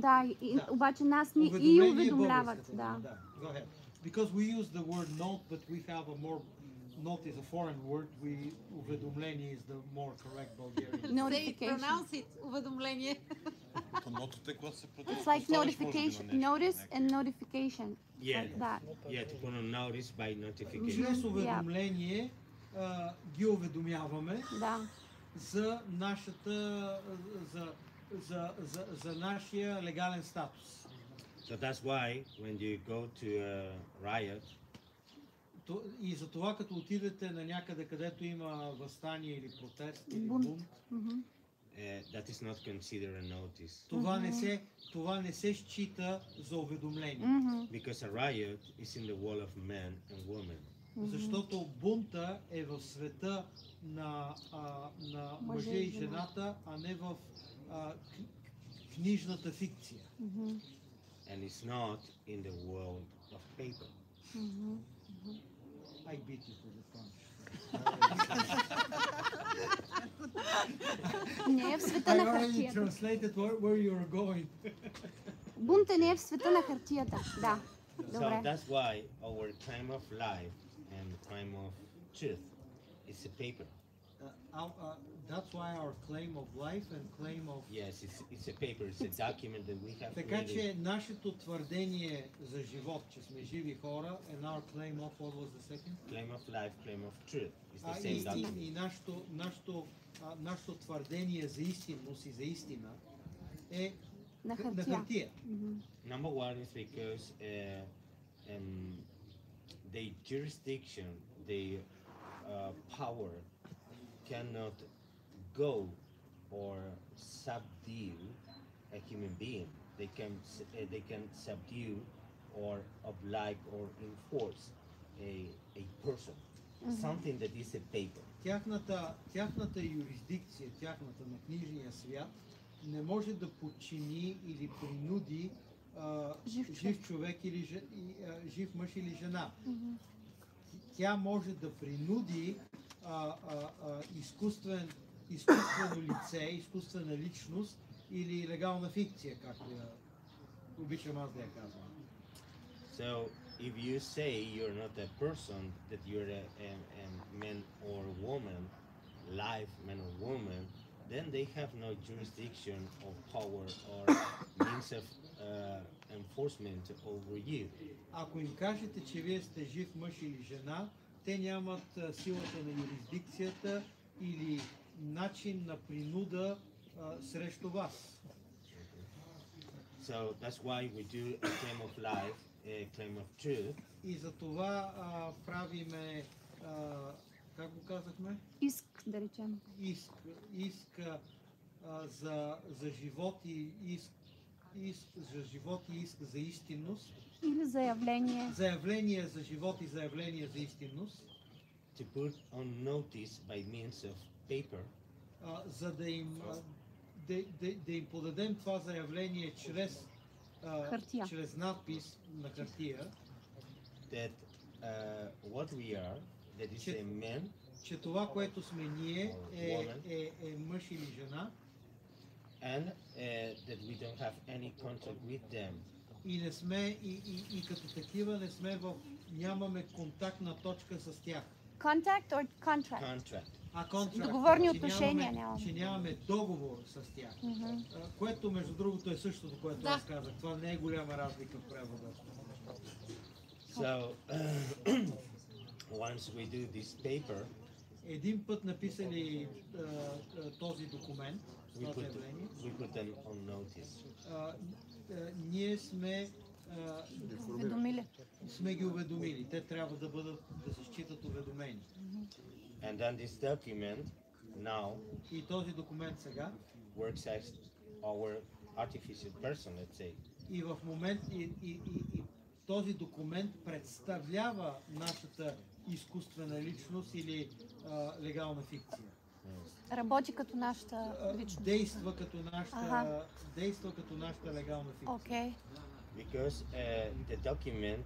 обаче нас ни и уведомляват. Да. Go ahead. Because we use the word note, but we have a more note is a foreign word. Уведомление is the more correct Bulgarian. Notification. Pronounce it. Уведомление. It's like notification, notice and notification. Yeah. Like that. Yeah, to put on notice by notification. Чрез уведомление ги уведомяваме за нашия легален статус. So that's why when you go to a riot, и за това като отидете на някъде, където има въстание или протест или бунт, that is not considered a notice. Това не се счита за уведомление. Because a riot is in the world of men and women. Защото бунта е в света на мъжа и жената, а не в книжната фикция. And it's not in the world of paper. I beat you for the punch. Не е в света на хартията. I already translated where you are going. Бунта не е в света на хартията. Да. Добре. So that's why our claim of life and claim of truth is a paper. That's why our claim of life and claim of... Yes, it's a paper, it's a document that we have Така че нашето твърдение за живот, че сме живи хора, and our claim of, what was the second? Claim of life, claim of truth. It's the same document. И нашето твърдение за истинност и за истина е На на хартия. хартия. Number one is because the jurisdiction, the power cannot go or subdue a human being. They can subdue or oblige or enforce a person, something that is a paper. Тяхната юрисдикция, тяхната на книжния свят не може да подчини или принуди жив човек или жив мъж или жена. Тя може да принуди изкуствено лице, изкуствена личност или легална фикция, както обичам аз да я казвам. So if you say you're not a person, that you're a man or woman, live man or woman, then they have no jurisdiction or power or means of enforcement over you. Ако им кажете, че вие сте жив мъж или жена, те нямат силата на юрисдикцията или начин на принуда срещу вас. So that's why we do a claim of life, a claim of truth. И за това правиме, как го казахме? Иск, да речем. Иск за живот и иск за живот и иск за истинност. Или заявление. Заявление за живот и заявление за истинност. To put on notice by means of paper. За да им подадем това заявление чрез надпис на хартия. That what we are, that is a man. Че това, което сме ние, е мъж или жена. And that we don't have any contract with them. И не сме и като такива нямаме контактна точка с тях. Contact or contract? Contract. Договорни отношения нямаме. Че нямаме договор с тях. Което между другото е същото, което аз казах. Това не е голяма разлика в превода. So once we do this paper, един път написали този документ, we put them on notice. Ние сме ги уведомили. Те трябва да се считат уведомени. And then this document now и този документ сега works as our artificial person, let's say. И в момент този документ представлява нашата изкуствена личност или легална фикция. Работи като нашата личност. Действа като нашата легална фикция. Okay. Because the document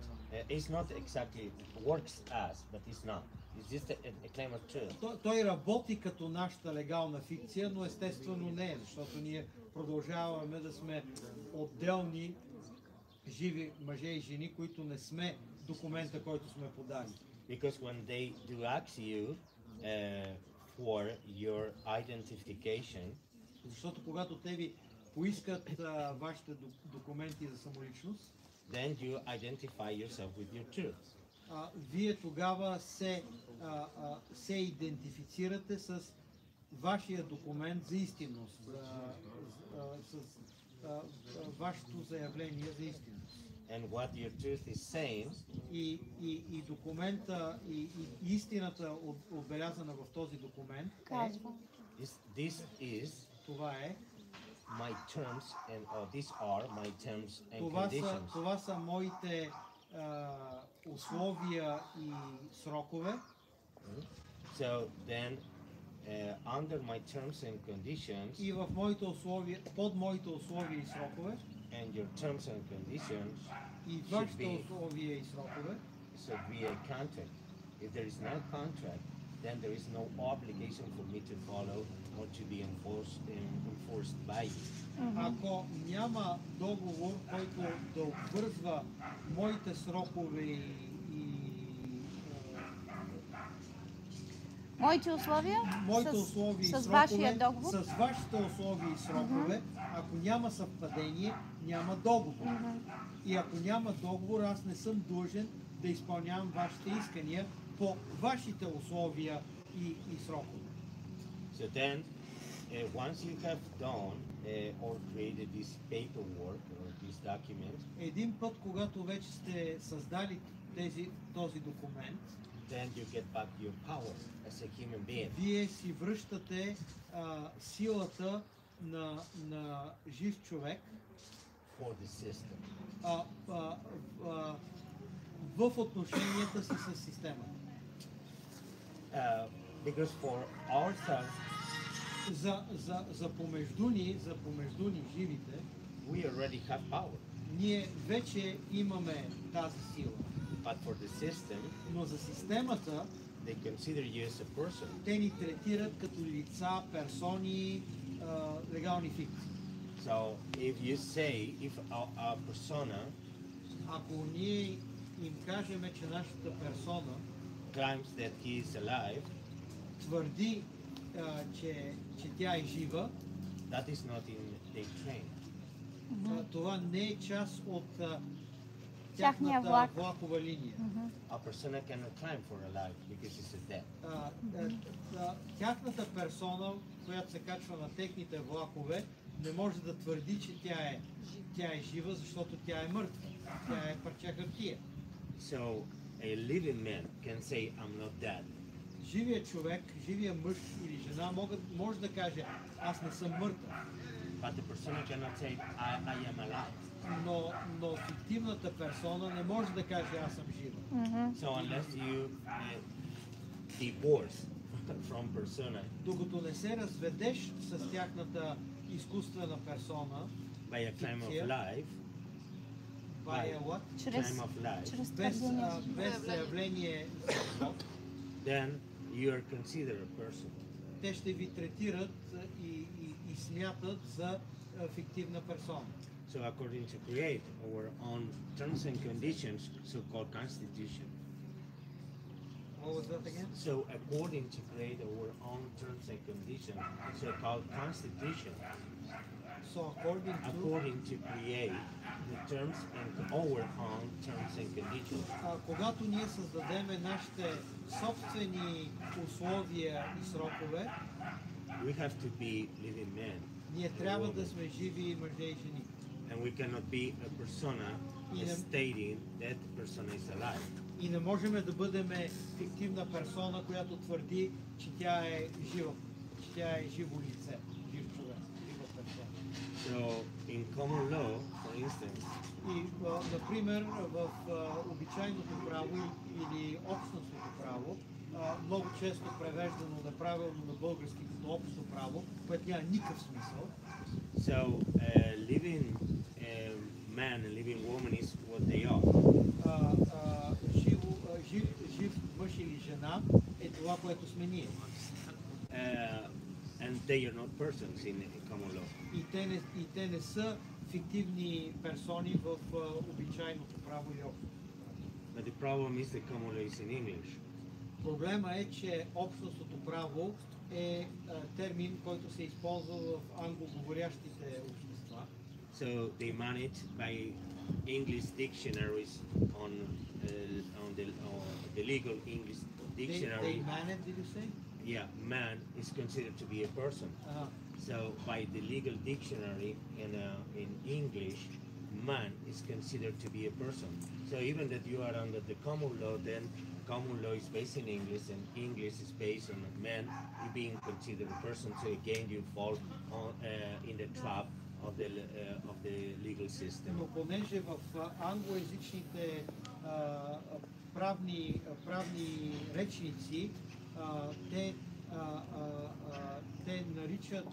is not exactly works as, but it's not. It's just a claim of truth. Той работи като нашата легална фикция, но естествено не е, защото ние продължаваме да сме отделни живи мъже и жени, които не сме документа, който сме подали. Because when they do ask you for your identification, защото когато те ви поискат вашите документи за самоличност, then you identify yourself with your truth. Вие тогава се идентифицирате с вашия документ за истинност, с вашето заявление за истинност. And what your truth is saying, и документа, и истината отбелязана в този документ това е my terms and these are my terms and conditions. Това са моите условия и срокове. So then under my terms and conditions, и в моите условия, под моите условия и срокове, and your terms and conditions, и вашите условия и срокове, should be a contract. If there is no contract, then there is no obligation for me to follow or to be enforced by you. Ако няма договор, който да обвързва моите срокове и моите условия с вашия договор, с вашите условия и срокове, ако няма съвпадение, няма договор. И ако няма договор, аз не съм длъжен да изпълнявам вашите искания по вашите условия и срокове. So then, once you have done or created this paperwork or this document, един път, когато вече сте създали този документ, then you get back your power as a human being. Вие си връщате силата на жив човек for the system. В отношенията си с системата. Because for ourselves, за помежду ни живите, we already have power. Ние вече имаме тази сила. But for the system, но за системата, they consider you as a person. Те ни третират като лица, персони, легални фикции. So if you say, if a persona, ако ние им кажем, че нашата персона claims that he is alive, твърди, че тя е жива, that is not in their train. Това не е част от тяхната влакова линия. A persona cannot climb for alive because it's a dead. Тяхната персона, която се качва на техните влакове, не може да твърди, че тя е жива, защото тя е мъртва. Тя е парче хартия. So a living man can say, I'm not dead. Живият човек, живият мъж или жена може да каже, аз не съм мъртъв. But the persona cannot say, I am alive. Но фиктивната персона не може да каже, аз съм жива. So unless you divorce from persona, докато не се разведеш с тяхната изкуствена персона, by a claim of life, by a what? Claim of life, без заявление за живот, then you are considered a person. Те ще ви третират и смятат за фиктивна персона. So according to create our own terms and conditions, so-called constitution. What was that again? So according to create our own terms and conditions, so-called constitution. So according to create the terms and our own terms and conditions. Когато ние създадеме нашите собствени условия и срокове, we have to be living men. Ние трябва да сме живи мъже и жени. And we cannot be a persona stating that persona is alive. И не можем да бъдем фиктивна персона, която твърди, че тя е жива, че тя е живо лице, жив човек, жива персона. So in common law, for instance, и например в обичайното право или общностното право, много често превеждано неправилно на български като общо право, което няма никакъв смисъл. So living man and living woman is what they are. Жив мъж или жена е това, което сме ние. And they are not persons in common law. И те не са фиктивни персони в обичайното право и общото право. But the problem is the common law is in English. Проблема е, че общностното право е термин, който се използва в англоговорящите общества. So they manage by English dictionaries on the legal English dictionary. They manage, did you say? Yeah, man is considered to be a person. So by the legal dictionary in English, man is considered to be a person. So even that you are under the common law, then common law is based in English, and English is based on man being considered a person. So again, you fall in the trap of the legal system. Но понеже в англоязичните правни речници те наричат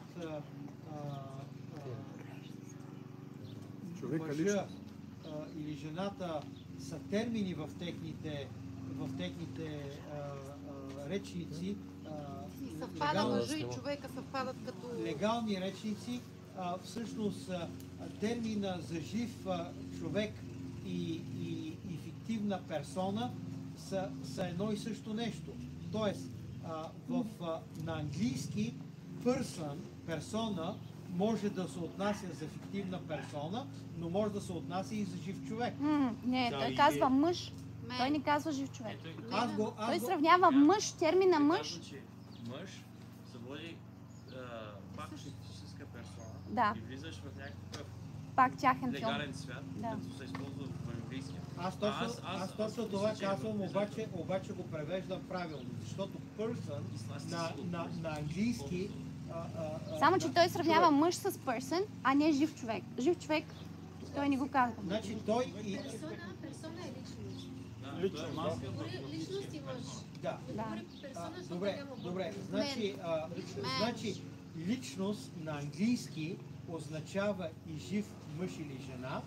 мъжа или жената са термини в техните речници. Съвпада мъжа и човека, съвпадат като... Легални речници, всъщност термина за жив човек и фиктивна персона са едно и също нещо. Тоест, на английски персона може да се отнася за фиктивна персона, но може да се отнася и за жив човек. Не, той казва мъж. Той не казва жив човек. Той сравнява мъж, термина мъж. Мъж се води пак си физическа персона. Да. И влизаш в някакъв Пак тяхен филм. легален свят, Да. като се използва в английски. Аз точно това казвам, обаче го превеждам правилно, защото person на английски... Само, че той сравнява мъж с person, а не жив човек. Жив човек, той не го казва. Значи той и... Персона е личност. Личност. Личност и мъж. Да. Добре. Значи личност на английски означава и жив мъж или жена,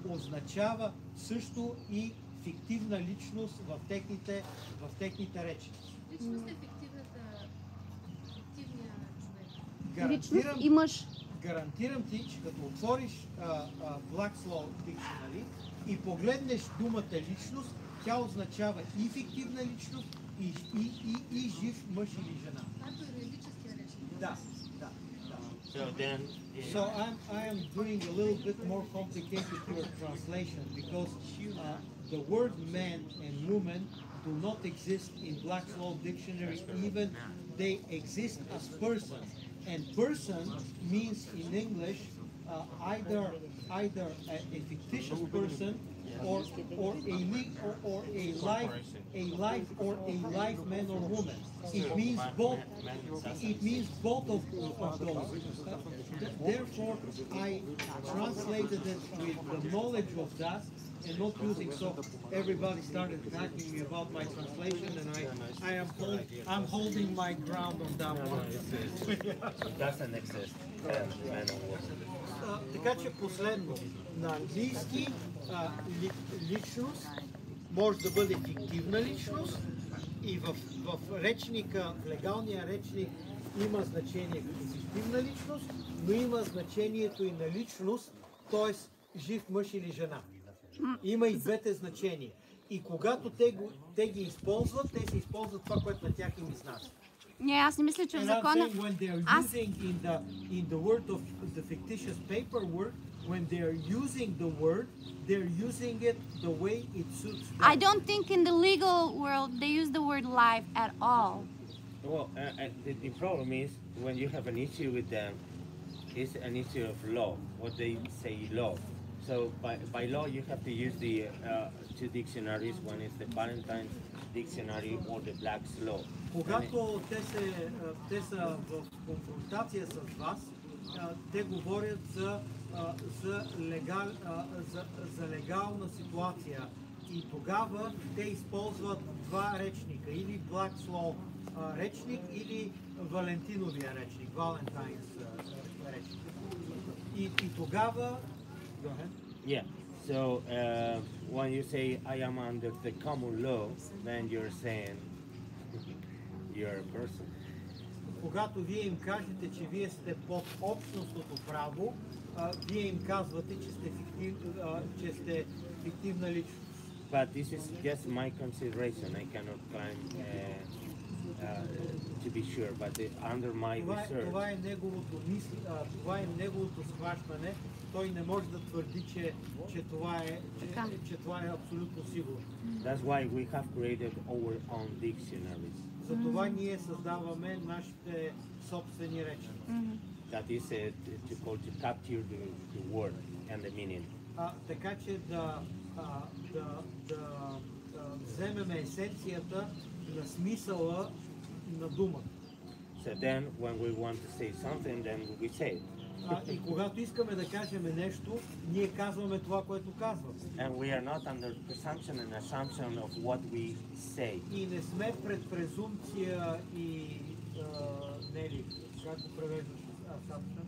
означава също и фиктивна личност в техните речи. Личност е фиктивния човек. Личност и мъж. Гарантирам ти, че като отвориш Black's Law Dictionary и погледнеш думата личност, тя означава и фиктивна личност, и жив мъж или жена. Това е юридическия речник. Да. So I am doing a little bit more complicated your translation because the word man and woman do not exist in Black's Law Dictionary, even they exist as persons. And person means in English either a fictitious person or a live man or woman. It means both. It means both of those. Therefore, I translated it with the knowledge of that and not using. So everybody started attacking me about my translation, and I'm holding my ground on that one. it doesn't exist. Man or woman. Така че последно, на английски личност може да бъде фиктивна личност и в речника, в легалния речник има значение като фиктивна личност, но има значението и на личност, т.е. жив мъж или жена. Има и двете значения. И когато те ги използват, те се използват това, което на тях им изнася. Не, аз не мисля, че в закона... When they are using in the word of the fictitious paperwork, when they are using the word, they're using it the way it suits them. I don't think in the legal world they use the word live at all. Well, the problem is when you have an issue with them, it's an issue of law, what they say law. So by law you have to use the two dictionaries. One is the Valentine's dictionary or the Black's Law. Когато те са в конфронтация с вас, те говорят за легална ситуация и тогава те използват два речника, или Black's Law речник, или Валентиновия речник, Valentine's речник. И тогава... Yeah. So when you say I am under the common law, then you're saying you're a person. Когато вие им кажете, че вие сте под общностното право, вие им казвате, че сте фиктивна личност. But this is just my consideration. I cannot claim to be sure, but under my research. Това е неговото схващане. Той не може да твърди, че това е абсолютно сигурно. That's why we have created our own dictionaries. Затова ние създаваме нашите собствени речници. That is to capture the word and the meaning. Така че да вземем есенцията на смисъла на думата. So then when we want to say something, then we say it. И когато искаме да кажем нещо, ние казваме това, което казваме. And we are not under presumption and assumption of what we say. И не сме пред презумпция и нели, как го превеждаш assumption?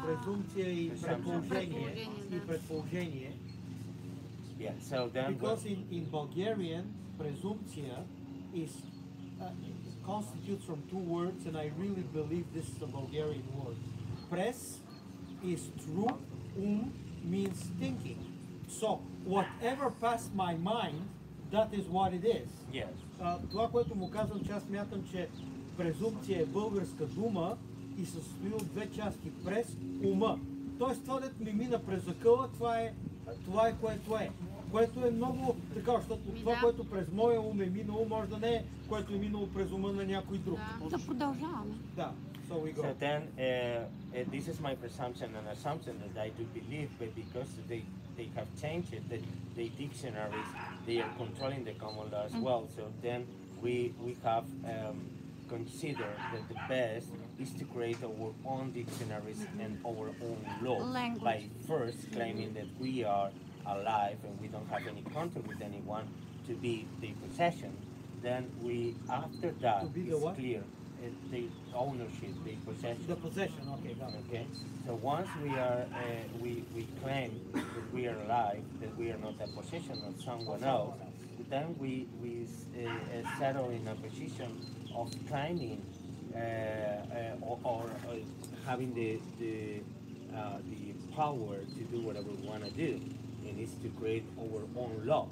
Презумпция и предположение. Yeah, so then because in Bulgarian, presumptia is constitutes from two words, and I really believe this is a Bulgarian word. Pres is true, means thinking. So whatever passed my mind, that is what it is. Yes. Това, което му казвам, че аз смятам, че презумпция е българска дума и се състои от две части, през ума. Тоест това, дето ми мина през акъла, това е което е. Което е много така, защото това, което през моя ум е минало, може да не е, което е минало през ума на някой друг. Да продължаваме. Да. So we go. So then, this is my presumption and assumption that I do believe, but because they have changed it, the dictionaries, they are controlling the common law as well. So then we have considered that the best is to create our own dictionaries and our own law by first claiming that we are alive and we don't have any contact with anyone to be the possession. Then we, after that, it's clear. The ownership, the possession. The possession, okay, got it. Okay. So once we are, we claim that we are alive, that we are not a possession of someone else, then we settle in a position of claiming or having the power to do whatever we want to do, and it's to create our own law,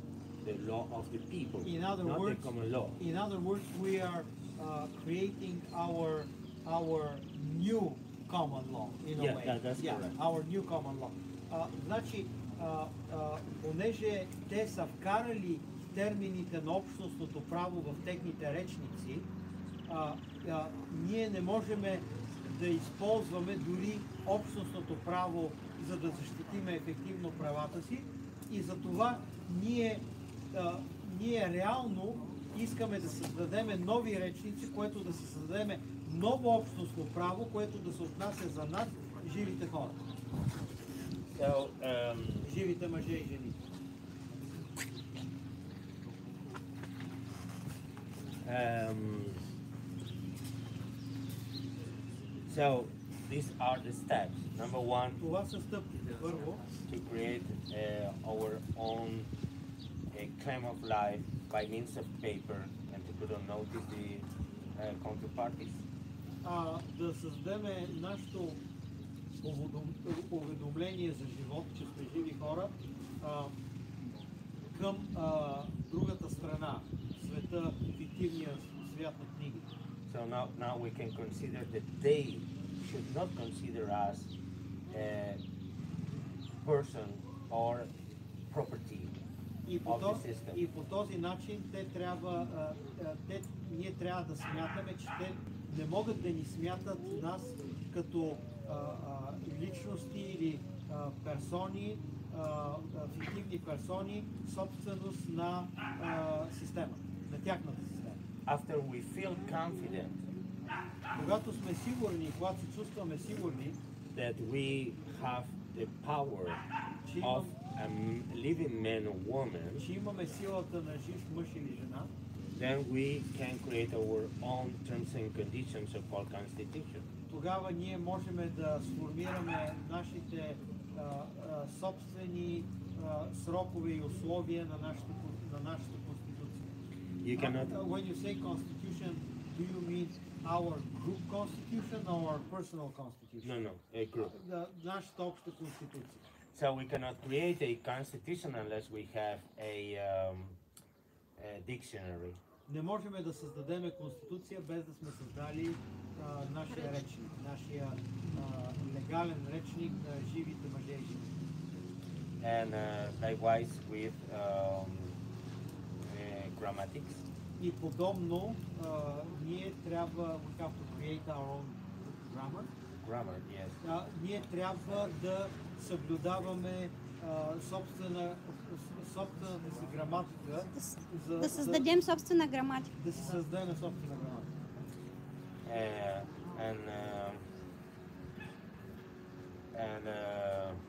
the law of the people, not the common law. In other words, we are creating our new common law in a way. That's correct. Our new common law. Значи, понеже те са вкарали термините на общностното право в техните речници, ние не можем да използваме дори общностното право, за да защитиме ефективно правата си, и затова ние реално искаме да създадем нови речници, което да се създадем ново общностно право, което да се отнася за нас, живите хора. So, живите мъже и жени. So these are the steps. Number one, това са стъпките. Първо, to create our own claim of life by means of paper and to put on notice the counterparties. Да създадем нашето уведомление за живот, че сме живи хора, към другата страна, света, фиктивния свят на книгите. So now we can consider that they should not consider us a person or property of the system. И по този начин ние трябва да смятаме, че те не могат да ни смятат нас като личности или персони, фиктивни персони, собственост на системата, на тяхната система. After we feel confident, когато сме сигурни, когато се чувстваме сигурни, that we have the power of a living man or woman, че имаме силата на жив мъж или жена, then we can create our own terms and conditions of our constitution. Тогава ние можем да сформираме нашите собствени срокове и условия на нашата конституция. When you say constitution, do you mean our group constitution or our personal constitution? No, a group. Нашата обща конституция. So we cannot create a constitution unless we have a dictionary. Не можем да създадем конституция без да сме създали нашия речник, нашия легален речник на живите мъже и жени. And likewise with grammatics. И подобно ние трябва, we have to create our own grammar. Grammar, yes. Ние трябва да съблюдаваме собствената си граматика. Да създадем собствена граматика. Да си създадем собствена граматика.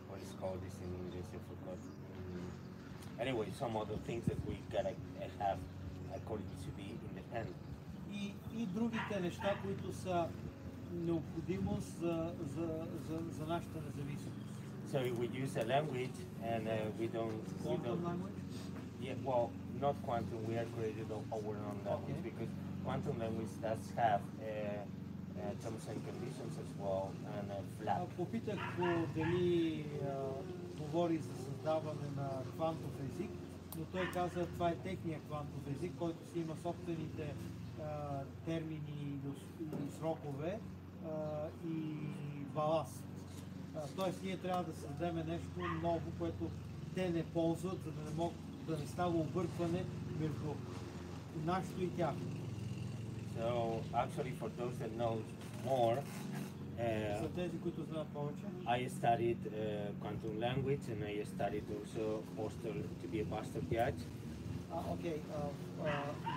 What is called this in English? I forgot. Anyway, some other things that we gotta have according to be independent. И другите неща, които са необходимост за нашата независимост. So we use a language and we don't... Quantum language? Yeah, well, not quantum, we are created our own language because quantum language does have terms and conditions as well and a flag. Попитах го дали говори за създаване на квантов език, но той каза, това е техния квантов език, който си има собствените термини и срокове и баласт. Тоест ние трябва да създадем нещо ново, което те не ползват, за да не могат да не става объркване между нашето и тяхното. So actually, for those that know more, За тези, които знаят повече, I studied quantum language and I studied also to be a pastor judge. Okay,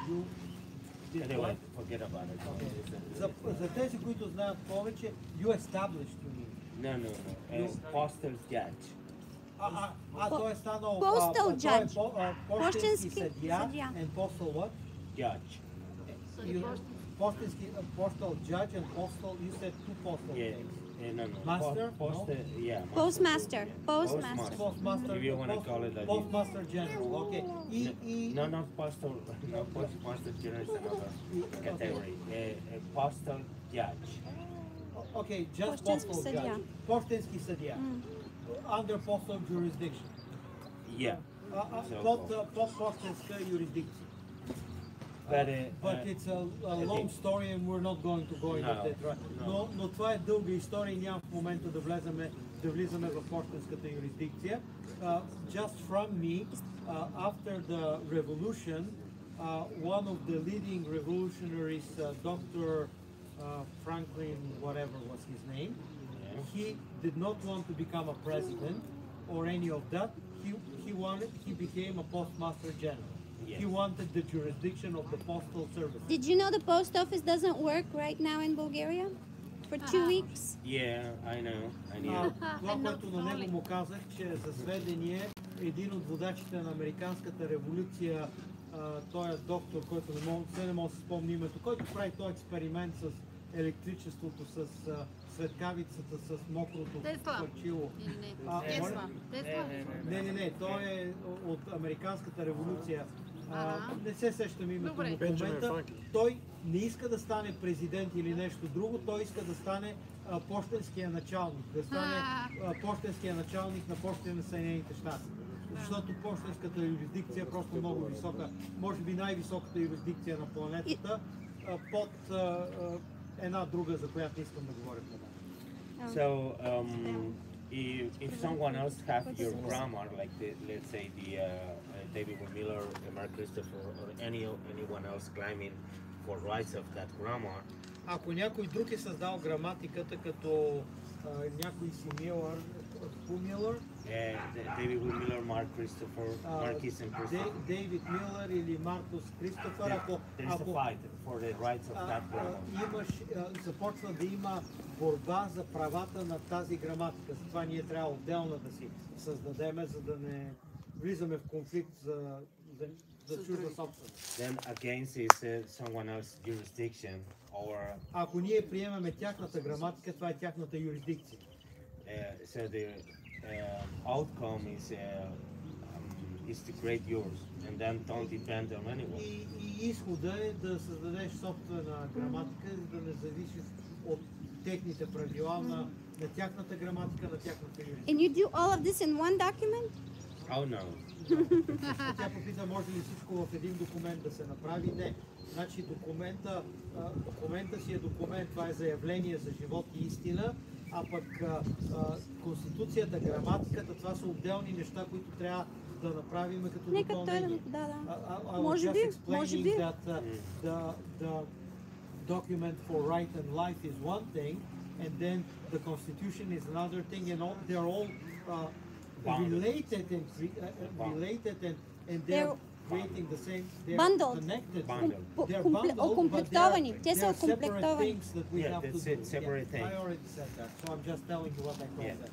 you did Anyway, what? forget about it. Okay. За тези, които знаят повече, you established to me. No. Pastor judge. Той е станал Postal judge. пощенски съдия and postal what? Judge. Postal judge and postal, you said two postal things. No. Master? Yeah. Postmaster. Postmaster. Postmaster. If you want to call it that. Postmaster General, okay. No, not postal. No, postmaster general is another category. Postal judge. Okay, just postal judge. Пощенски съдия. Under postal jurisdiction. Yeah. Под пощенска юрисдикция. But it's a long story and we're not going to go into that, right? Но това е дълга история и няма в момента да влизаме в пощенската юрисдикция. Just from me, after the revolution, one of the leading revolutionaries, Dr. Franklin, whatever was his name, he did not want to become a president or any of that. He became a postmaster general. Yes. He wanted the jurisdiction of the postal service. Did you know the post office doesn't work right now in Bulgaria? For 2 weeks? Yeah, I know. Това, което на него му казах, че за сведение един от водачите на американската революция, той е доктор, който не мога да се спомня името, който прави този експеримент с електричеството, с светкавицата, с мокрото парчило. Не, той е от американската революция. Не се сещам името му в момента. Той не иска да стане президент или нещо друго, той иска да стане пощенския началник, пощенския началник на Пощите на Съединените щати. Защото пощенската юрисдикция е просто много висока, може би най-високата юрисдикция на планетата, под една друга, за която искам да говоря по нея. So, if someone else have your grammar, like let's say David Miller, Mark Christopher, or anyone else claiming for rights of that grammar. Ако някой друг е създал граматиката, като някой си Милър, David Miller, Mark Christopher, Marquis and Christopher. Дейвид Милър или Маркус Кристофър, There is a fight for the rights of that grammar. Започва да има борба за правата на тази граматика. Затова ние трябва отделно да си създадеме, за да не влизаме в конфликт за чужда собственост. Then against is someone else's jurisdiction or. Ако ние приемаме тяхната граматика, това е тяхната юрисдикция. So the outcome is to create yours and then don't depend on anyone. И изхода е да създадеш собствена граматика, за да не зависиш от техните правила на тяхната граматика, на тяхната юрисдикция. And you do all of this in one document? Oh no. Тя попита, може ли всичко в един документ да се направи? Не. Значи документа си е документ, това е заявление за живот и истина, а пък Конституцията, граматиката, това са отделни неща, които трябва да направим като допълнение. Може би. The document for right and life is one thing, and then the Constitution is another thing, and they're all related and they're creating the same. They're connected. They're bundled, окомплектовани. Те са separate окомплектовани. things that we have to do. Separate things. I already said that, so I'm just telling you what I call that.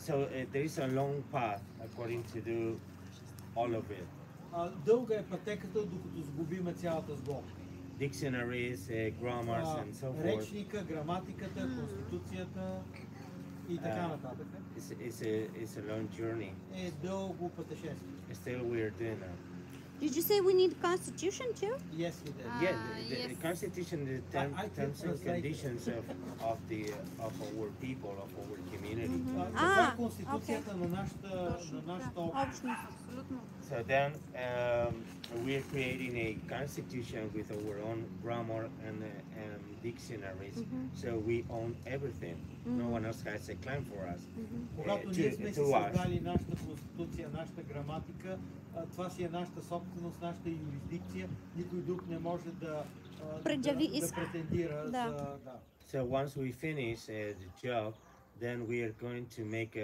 So there is a long path according to do all of it. Дълга е пътеката, докато сгубиме цялата сглобка. Dictionaries, grammars and so forth. Речника, граматиката, конституцията и така нататък. It's a long journey. Е дълго пътешествие. Still we are doing that. Did you say we need constitution too? Yes, we did. The constitution, the terms and conditions of our people, of our community. Това е конституцията на нашата общност. So then we are creating a constitution with our own grammar and dictionaries. So we own everything. No one else has a claim for us. Когато ние сме си създали нашата конституция, нашата граматика, това си е нашата собственост, нашата юрисдикция. Никой друг не може да претендира за... Да. So once we finish the job, then we are going to make,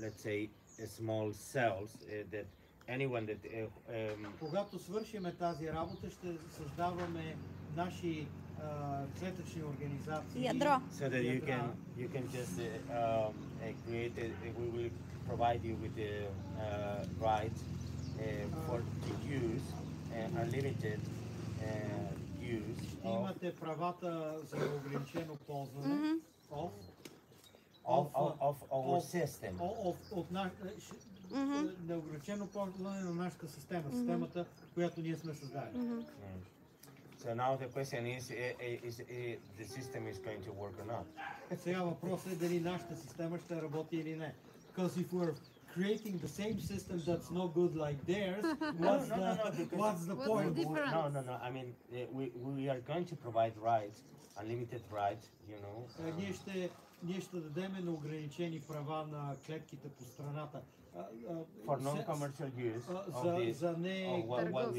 let's say, a small cells that anyone that... Когато свършиме тази работа, ще създаваме наши клетъчни организации. Ядро. So that you can just create, we will provide you with the rights to use unlimited use. Имате правата за ограничено ползване of our system. От неограничено ползване на нашата система, системата, която ние сме създали. So now the question is the system is going to work or not. Сега въпросът е дали нашата система ще работи или не. Because if we're creating the same system that's no good like theirs, what's the point? No. I mean, we are going to provide rights, unlimited rights, you know. Ние ще дадем неограничени права на клетките по страната. For non-commercial use за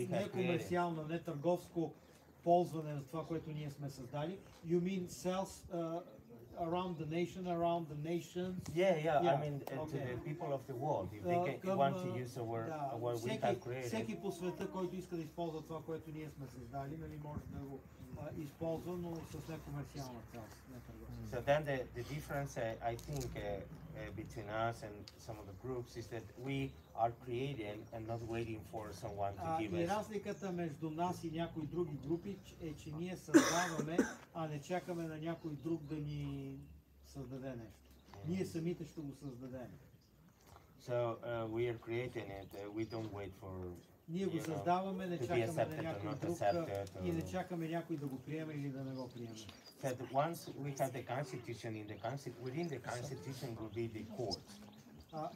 некомерциално, не търговско ползване на това, което ние сме създали. You mean cells around the nation, around the nations? Yeah. I mean to the people of the world. If they want to use what we have created. Всеки по света, който иска да използва това, което ние сме създали, нали, може да го използва, но с некомерциална цел. So then the difference, I think, between us and some of the groups is that we are creating and not waiting for someone to give us. И разликата между нас и някои други групи е, че ние създаваме, а не чакаме на някой друг да ни създаде нещо. Ние самите ще го създадем. So we are creating it. We don't wait for. Ние го създаваме, не чакаме на някой друг и не чакаме някой да го приеме или да не го приеме. That once we have the constitution within the constitution will be the court.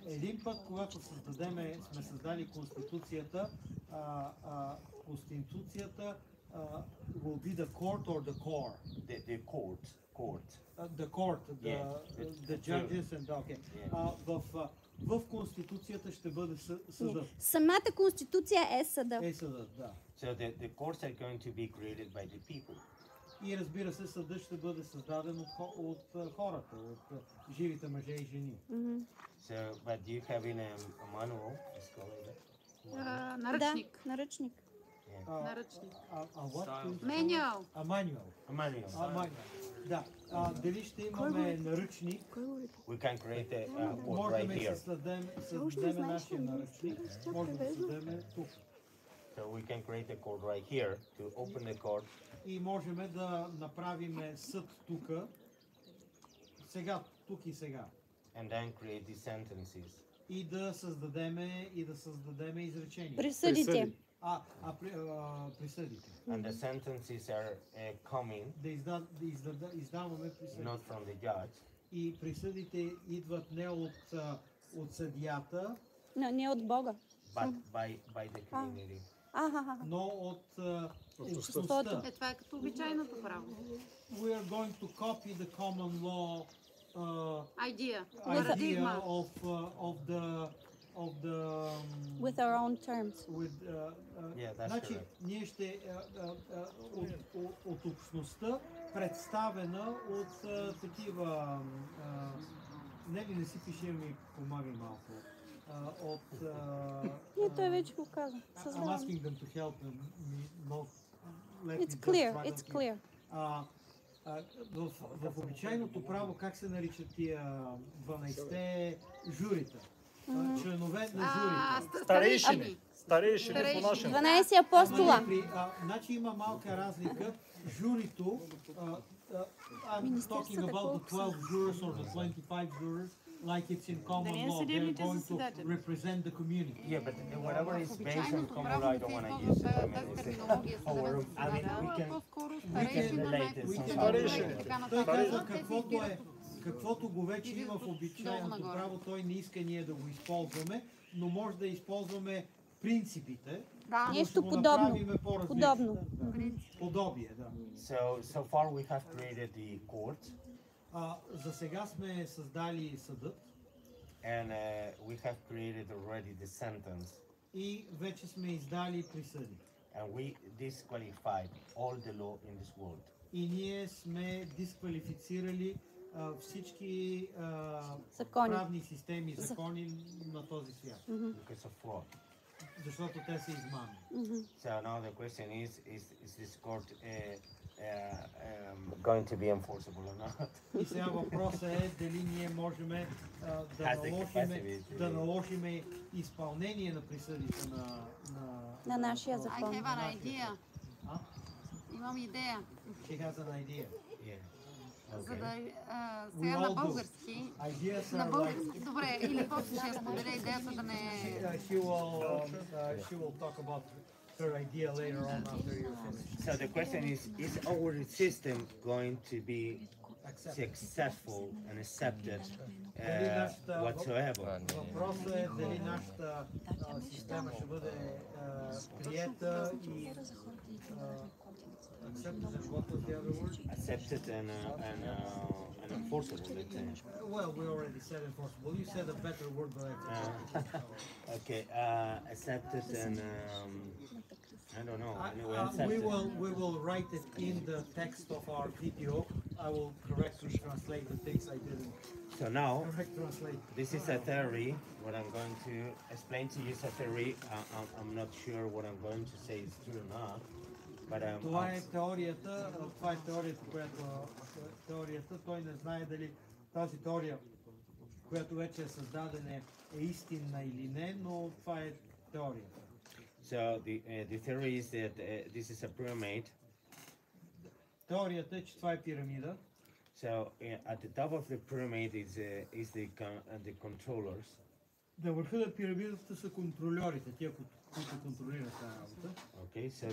Един път, когато сме създали конституцията, конституцията will be the court or the core? The court. The court, the judges and okay. В конституцията ще бъде съдът. Самата конституция е съда. Е съдът, да. So the courts are going to be created by the people. И разбира се, съдът ще бъде създаден от хората, от живите мъже и жени. So, but you have in a manual, it's called наръчник. Да, наръчник. Наръчник. Manual. Manual. Да. Дали ще имаме наръчник? We can create a code right here. Създадем нашия наръчник. Може да създадем тук. So we can create a code right here to open the court. И можем да направим съд тук. Сега, тук и сега. And then create the sentences. И да създадем изречения. Присъдите. Присъдите. And the sentences are coming. Издаваме присъдите. Not from the judge. И присъдите идват не от съдията. Не от Бога. But by the community. Но от обществото. Това е като обичайното право. We are going to copy the common law idea of the with our own terms. Значи ние ще от общността, представена от такива не си пише, ми помагай малко. Той вече го каза. I'm asking them to help me. It's clear. В обичайното право как се наричат тия 12-те журита? Членове на журите. Старейшини по нашем. 12 апостола. Значи има малка разлика. Журито, I'm talking about the 12 jurors or the 25 jurors, like it's in common law. They're going to represent the community. Yeah, but whatever is based on common law, I don't want to use it. We can relate it. Той казва каквото го вече има в обичайното право, той не иска ние да го използваме, но може да използваме принципите. Да. но Нещо ще го подобно. направиме по-различно. Подобно. Да. Подобие, да. So far we have created the court. За сега сме създали съдът. And we have created already the sentence. И вече сме издали присъди. And we disqualified all the law in this world. И ние сме дисквалифицирали всички правни системи, закони на този свят. Because of fraud. Защото те са измами. So now the question is this court going to be enforceable or not? И сега въпросът е дали ние можем да наложим изпълнение на присъдите на нашия закон. I have an idea. Имам идея. She has an idea. За да сега на български. На български. Добре, или после ще споделя идеята да не... She will talk about her idea later on after you're finished. So the question is our system going to be successful and accepted whatsoever? Въпросът е дали нашата система ще бъде приета и accepted and what was the other word? Accepted and enforceable, let's say. Well, we already said enforceable. You said a better word, but I okay, accepted and I don't know. Anyway, accepted. We will write it in the text of our video. I will correctly translate the things I didn't. So now, this is a theory. What I'm going to explain to you is a theory. I'm not sure what I'm going to say is true or not. Това е теорията, теорията, той не знае дали тази теория, която вече е създадена, е истинна или не, но това е теорията. So the theory is that this is a pyramid. Теорията е, че това е пирамида. So at the top of the pyramid is the controllers. На върха на пирамидата са контрольорите, тия, които контролират тази работа. Okay, so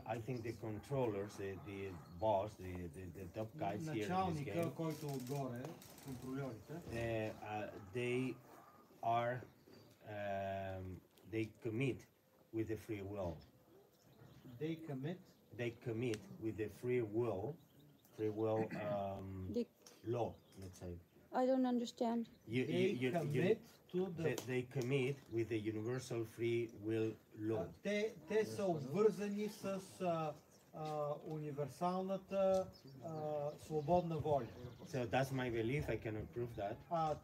I think the controllers, the boss, the top guys here in this game. Началника, който отгоре, контрольорите. They commit with the free will. They commit. They commit with the free will law, let's say. I don't understand. They commit with the universal free will law. Те са обвързани с универсалната свободна воля. So that's my belief. I cannot prove that.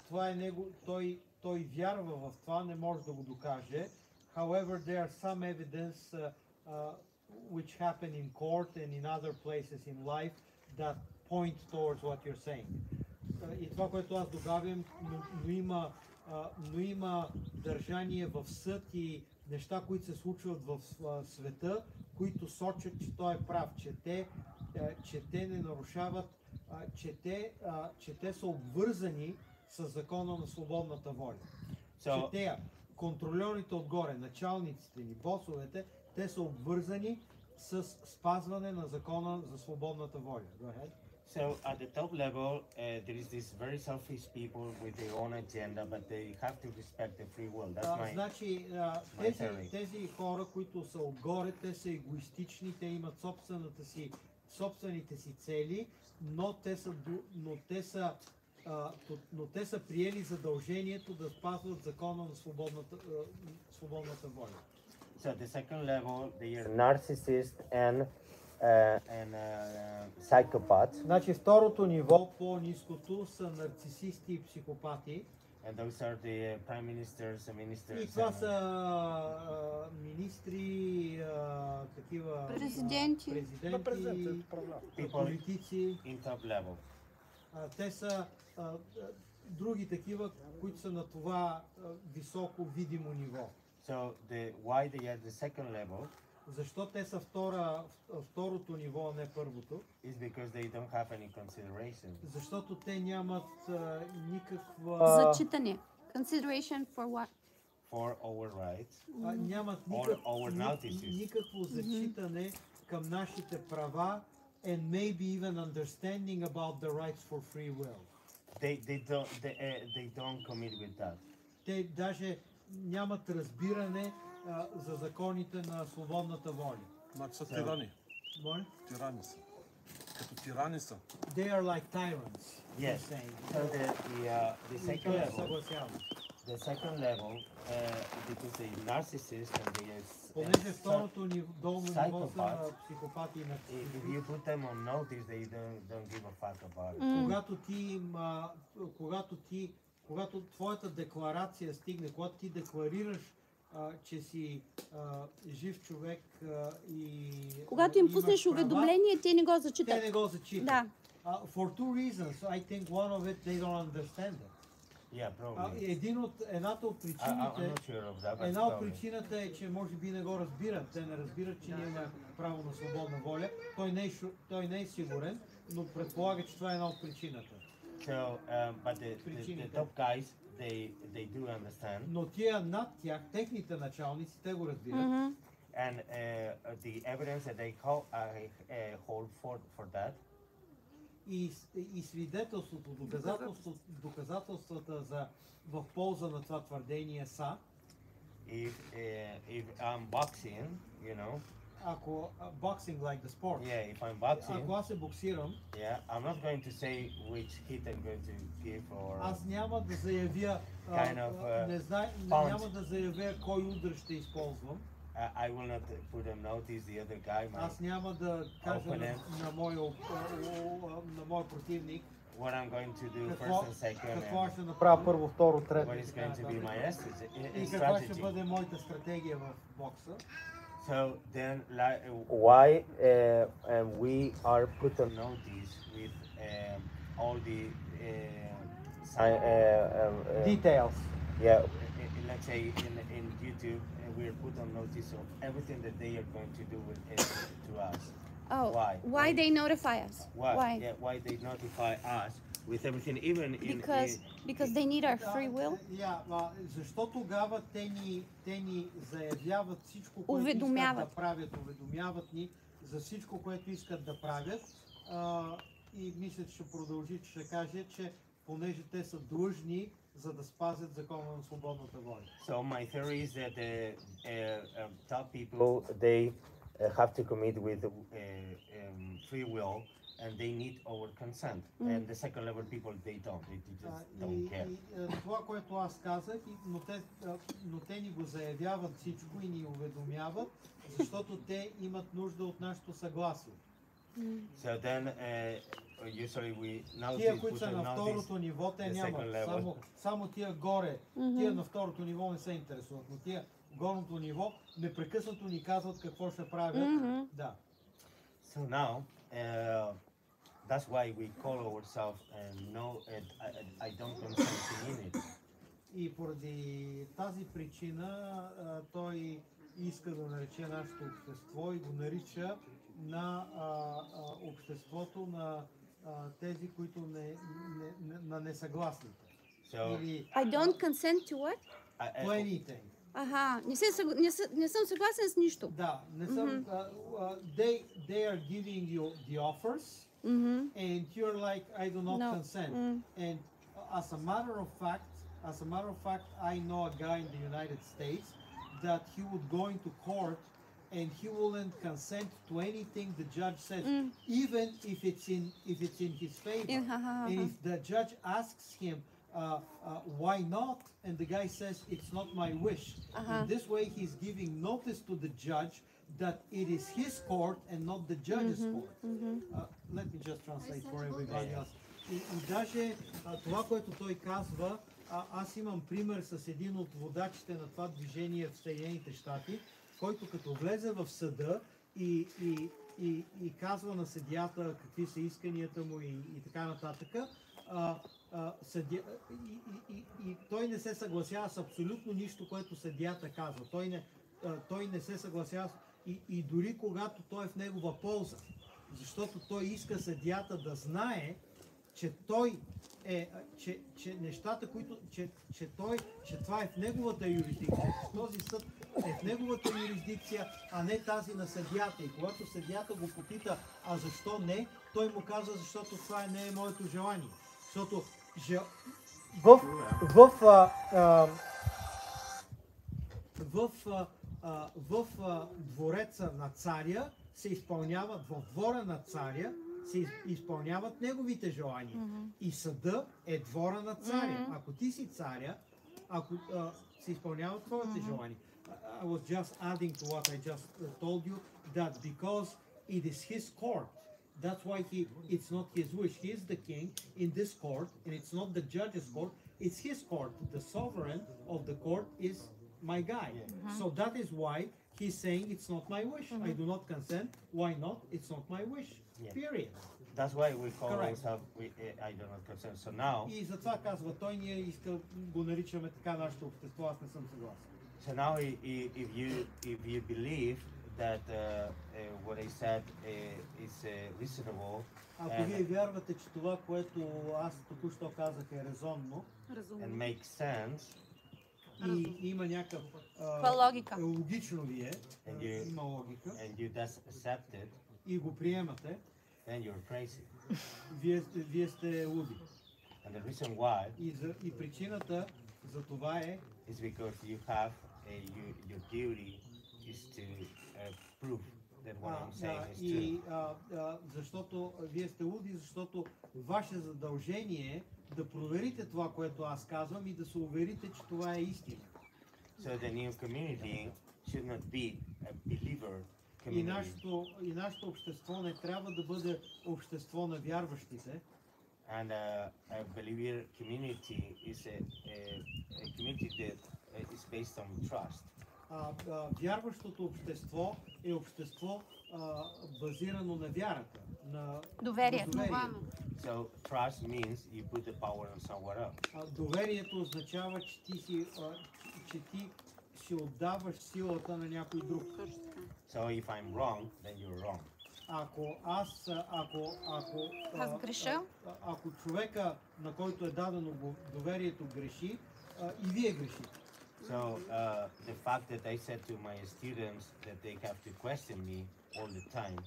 Това е него. Той вярва в това, не може да го докаже. However, there are some evidence which happen in court and in other places in life that point towards what you're saying. И това, което аз добавям, но има държание в съд и неща, които се случват в света, които сочат, че той е прав, че те не нарушават, че те са обвързани с закона на свободната воля. Че те, контрольорите отгоре, началниците ни, босовете, те са обвързани с спазване на закона за свободната воля. Go ahead. So at the top level, there is this very selfish people with their own agenda, but they have to respect the free will. That's my Значи, тези хора, които са отгоре, те са егоистични, те имат собствените си цели, но те са приели задължението да спазват закона на свободната воля. So the second level, they are narcissists and psychopaths. Значи второто ниво, по-ниското, са нарцисисти и психопати. And those are the prime ministers and ministers. И това са министри, такива президенти, политици. In top level. Те са други такива, които са на това високо видимо ниво. So why they are the second level? Защо те са второто ниво, а не първото? Is because they don't have any consideration. Защото те нямат никаква... Зачитане. Consideration for what? For our rights. Нямат никакво зачитане към нашите права and maybe even understanding about the rights for free will. They don't commit with that. Те даже нямат разбиране за законите на свободната воля. Значи са тирани. Тирани са. Като тирани са. They are like tyrants. Yes. So the second level, because they narcissist and they понеже второто долно ниво са на психопати и if you put them on notice, they don't give a fuck about it. Когато твоята декларация стигне, когато ти декларираш, че си жив човек и когато им пуснеш уведомление, те не го зачитат. Те не го зачитат. Да. For two reasons, I think one of it they don't understand it. Yeah, probably. Едната от причината е, че може би не го разбират. Те не разбират, че ние имаме право на свободна воля. Той не е сигурен, но предполага, че това е една от причината. So, but the top guys, they do understand. Но тия над тях, техните началници, те го разбират. And the evidence that they hold for that. И свидетелството, доказателствата в полза на това твърдение са, if I'm boxing, you know, ако boxing like the sport, if I'm boxing, ако аз се боксирам, I'm not going to say which hit I'm going to give or аз няма да заявя няма да заявя кой удар ще използвам. I will not put a notice the other guy. Аз няма да кажа на моя противник what I'm going to do first and second. Какво ще направя първо, второ, трето. What is going to be my strategy? И каква ще бъде моята стратегия в бокса. So then, why we are put on notice with all the details? Yeah, let's say in YouTube, we're put on notice of everything that they are going to do to us. Oh, why they notify us? Why? Yeah, why they notify us with everything, even because they need our free will. Защо тогава те ни заявяват всичко, което искат да правят, уведомяват ни за всичко, което искат да правят. И мисля, че ще продължи, че ще каже, че понеже те са длъжни, за да спазят закона на свободната воля. So my theory is that the top people, they have to commit with free will, and they need our consent. And the second level people, they just don't care. Това, което аз казах, но те ни го заявяват всичко и ни уведомяват, защото те имат нужда от нашето съгласие. So then, usually we now тия, които са на второто ниво, те нямат. Само тия горе, тия на второто ниво не се интересуват, но тия горното ниво непрекъснато ни казват какво ще правят. Да. So now, that's why we call ourselves I don't consent to it. И поради тази причина той иска да нарече нашето общество и го нарича на обществото на тези, които на несъгласните. I don't consent to what? To anything. Аха, не съм съгласен с нищо. Да, не съм. They are giving you the offers, and you're like, I do not consent. And as a matter of fact, I know a guy in the United States that he would go into court and he wouldn't consent to anything the judge says, even if it's in his favor. And if the judge asks him, why not? And the guy says, it's not my wish. In this way, he's giving notice to the judge that it is his court and not the judge's court. Let me just translate for everybody else. И даже това, което той казва, аз имам пример с един от водачите на това движение в Съединените щати, който като влезе в съда и казва на съдията какви са исканията му и така нататък, и той не се съгласява с абсолютно нищо, което съдията казва. Той не се съгласява и дори когато той е в негова полза, защото той иска съдията да знае, че той че нещата, които че това е в неговата юрисдикция, че този съд е в неговата юрисдикция, а не тази на съдията. И когато съдията го попита, а защо не, той му казва, защото това не е моето желание. в двореца на царя се изпълняват, в двора на царя се изпълняват неговите желания. И съда е двора на царя. Ако ти си царя, ако се изпълняват твоите желания. I was just adding to what I just told you, that because it is his court, that's why it's not his wish. He is the king in this court, and it's not the judge's court, it's his court. The sovereign of the court is my guy. So that is why he's saying it's not my wish. I do not consent. Why not? It's not my wish. Period. That's why we call ourselves, I do not consent. So now... И затова казва той, ние го наричаме така нашето общество, аз не съм съгласен. So now if you believe that what I said is reasonable, ако вие вярвате, че това, което аз току-що казах е резонно, and makes sense, и има някакъв логика. Логично ви е, има логика, and you just accept it, и го приемате, then you're crazy. Вие сте луди. And the reason why и причината за това е is because you have your duty is to prove that what I'm saying is true. Защото вие сте луди, защото ваше задължение е да проверите това, което аз казвам и да се уверите, че това е истина. So the new community should not be a believer community. И нашето общество не трябва да бъде общество на вярващите. And a believer community is a community that is based on trust. Вярващото общество е общество базирано на вярата, на доверие. So trust means you put the power on someone else. Доверието означава, че ти ще отдаваш силата на някой друг. So if I'm wrong, then you're wrong. Аз греша, ако човека, на който е дадено доверието, греши, и вие грешите. So the fact that I said to my students that they have to question me all the time.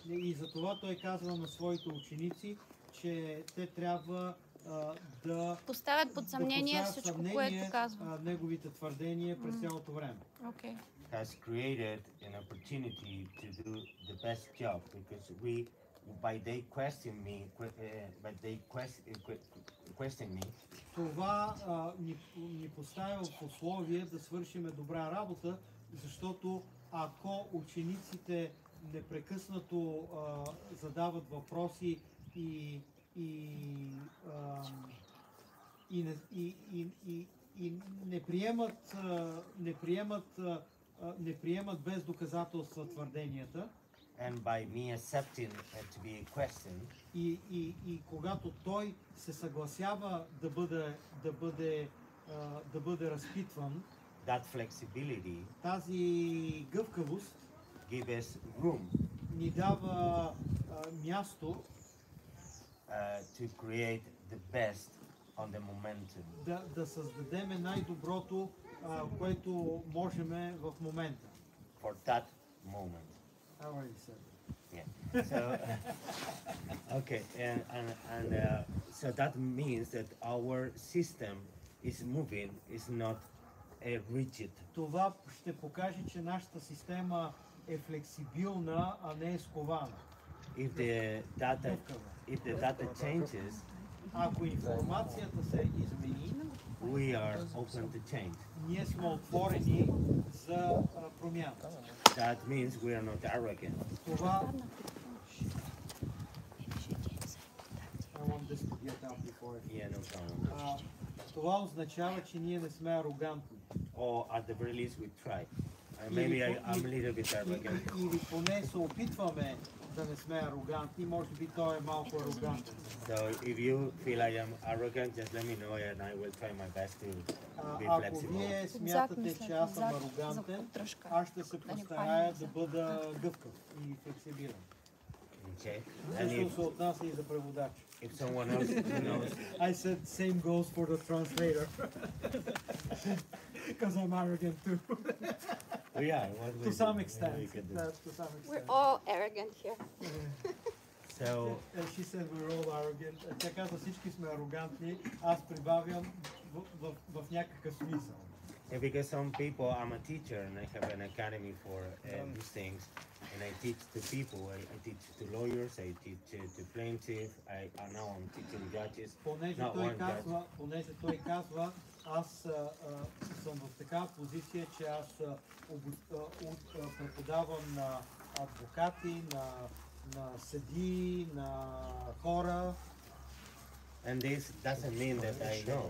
И за това той казва на своите ученици, че те трябва да поставят под съмнение всичко, което казва. Неговите твърдения през цялото време. Okay. Has created an opportunity to do the best job because by they question me, това ни поставя в условие да свършиме добра работа, защото ако учениците непрекъснато задават въпроси и не приемат без доказателства твърденията, and by me accepting to be questioned, и когато той се съгласява да бъде разпитван, that flexibility, тази гъвкавост, give us room, ни дава място to create the best on the momentum. Да създадем най-доброто, което можем в момента. For that moment. I already said that. Yeah. So okay, and so that means that our system is moving, is not rigid. Това ще покаже, че нашата система е флексибилна, а не е скована. If the data changes, ако информацията се измени, we are open to change. Ние сме отворени за промяна. That means we are not arrogant. Това I want this to get out before. Yeah, no problem. Това означава, че ние не сме арогантни. Or at the very least we try. Maybe I'm a little bit arrogant. Или поне се опитваме да не сме арогантни, може би той е малко арогантен. So if you feel I am arrogant, just let me know and I will try my best to be flexible. Ако вие смятате, че аз съм арогантен, аз ще се постарая да бъда гъвкав и флексибилен. Okay. Също се отнася и за преводач. If someone else knows, I said same goes for the translator. Because I'm arrogant too. To some extent. We're all arrogant here. So she said we're all arrogant. Тя каза всички сме арогантни. Аз прибавям в някакъв смисъл. Because some people, I'm a teacher and I have an academy for these things, and I teach to people. I teach to lawyers, I teach to plaintiffs. Now I'm teaching judges. Понеже той казва, аз съм в такава позиция, че аз преподавам на адвокати, на съдии, на хора. And this doesn't mean that I know.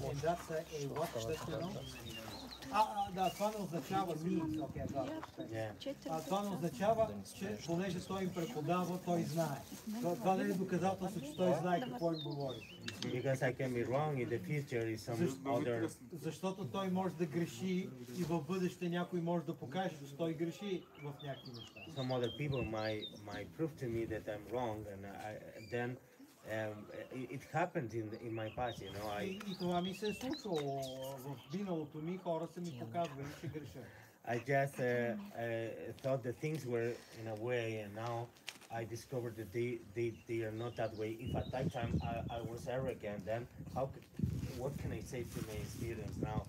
And that's a what? Да, това не означава това не означава, че понеже той им преподава, той знае. Това не е доказателство, че той знае какво им говори. Because I can be wrong in the future is some other... Защото той може да греши и в бъдеще някой може да покаже, че той греши в някакви неща. Some other people might prove to me that I'm wrong, and then it happened in my past, you know. И това ми се е случвало в миналото ми, хора са ми показвали, че греша. I just thought that things were in a way, and now I discovered that they are not that way. If at that time I was arrogant, then what can I say to my students now?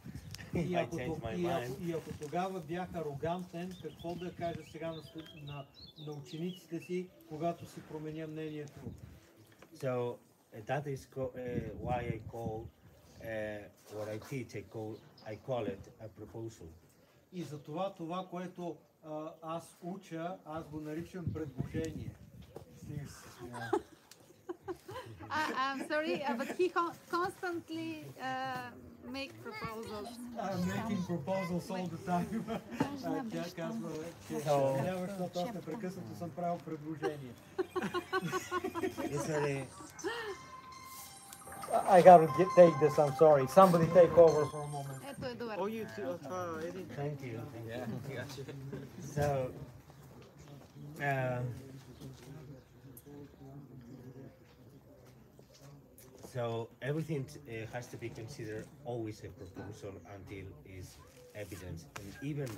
I changed my mind. И ако тогава бях арогантен, какво да кажа сега на учениците си, когато си променя мнението? So that is why I call what I teach. I call it a proposal. И за това, което аз уча, аз го наричам предложение. I'm sorry, but he constantly make proposals. I'm making proposals all the time. Тя казва, че няма, защото аз непрекъснато съм правил предложение. I gotta take this, I'm sorry. Somebody take over for a moment. Ето е добър. Thank you. So everything has to be considered always a proposal until is evidence, and even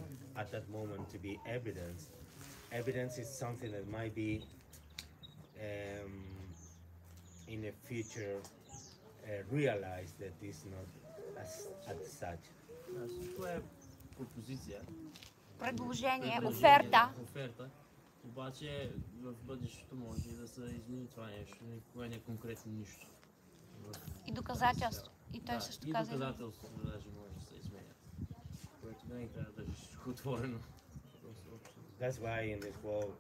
at that moment to be evidence. Evidence is something that might be in the future realized that is not as such. Това е пропозиция. Предложение, оферта. Оферта. Обаче в бъдещето може да се измени това нещо, никога не е конкретно нищо. И доказателство. И той също каза. И доказателство даже може да се изменят. Което не трябва да държиш отворено. That's why in this world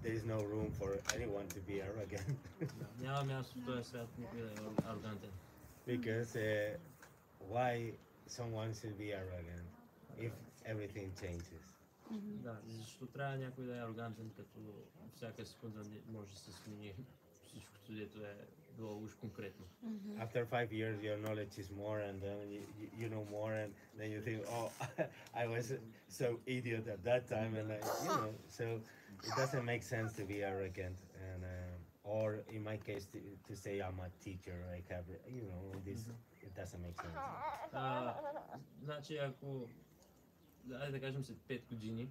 there is no room for anyone to be arrogant. Няма място в този свят никой да е арогантен. Because why someone should be arrogant if everything changes? Да, защото трябва някой да е арогантен, като всяка секунда може да се смени всичкото, дето е било уж конкретно. After 5 years your knowledge is more, and then you know more, and then you think, oh, I was so idiot at that time, and so it doesn't make sense to be arrogant, and or in my case to say I'm a teacher, I have, this, it doesn't make sense. Значи ако, да кажем след 5 години,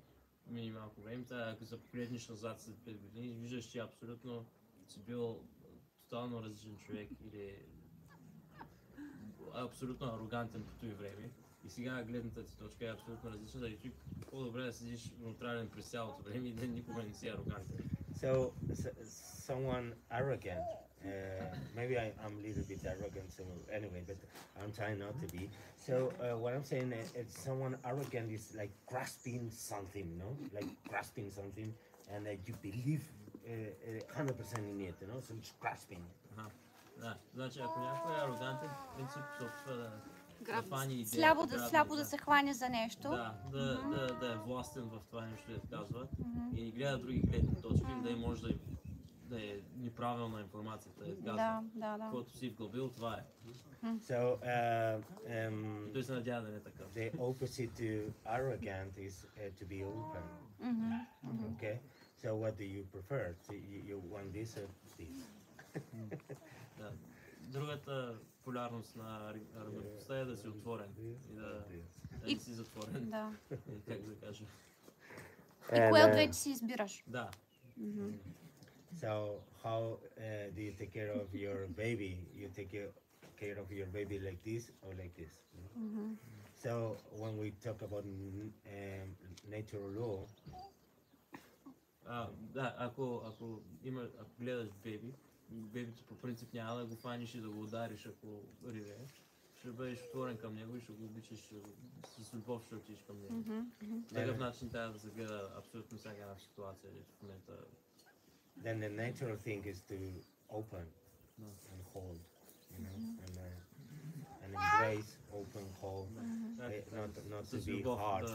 мини малко време, ако се погледнеш назад след 5 години, виждаш, че абсолютно си бил тотално различен човек или абсолютно арогантен по това време. И сега гледната ти точка е абсолютно различна, и ти по-добре да седиш неутрален през цялото време и да никога не си арогантен. So someone arrogant, maybe I'm a little bit arrogant, so anyway, but I'm trying not to be. So what I'm saying is someone arrogant is like grasping something, like grasping something, and that you believe 100% in it, so it's grasping. Да, значи ако някой е арогантен, в принцип се опитва да фани идеята. Сляпо да се хване за нещо. Да е властен в това нещо, да казва, и гледа други гледни точки, да и може да е неправилна информацията, да казва. Каквото си вглъбил, това е. So, той се надява да не е така. The opposite to arrogant is to be open. Okay? So what do you prefer? You want this or this? Другата полярност на арогантността е да си отворен и да не си затворен. Как да кажа. И кое от двете си избираш? Да. So how do you take care of your baby? You take care of your baby like this or like this? So when we talk about natural law, Да, ако гледаш бебето по принцип няма да го фаниш и да го удариш, ако ривее. Ще бъдеш отворен към него и ще го обичаш, с любов ще отидеш към него. По такъв начин трябва да се гледа абсолютно всяка една ситуация в момента. Then the natural thing is to open and hold, you know, and embrace, open, hold, not to be hard.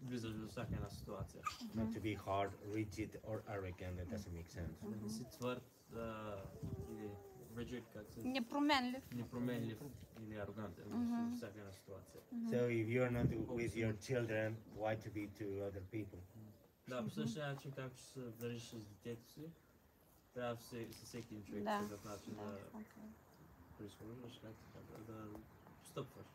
Влизаш във всяка една ситуация. Not to be hard, rigid or arrogant. That doesn't make sense. Да не си твърд или rigid, как се... Непроменлив или арогантен във всяка една ситуация. So if you're not with your children, why to be to other people? Да, по същия начин, както се държиш с детето си, трябва със всеки един човек по такъв начин да произхождаш, да постъпваш.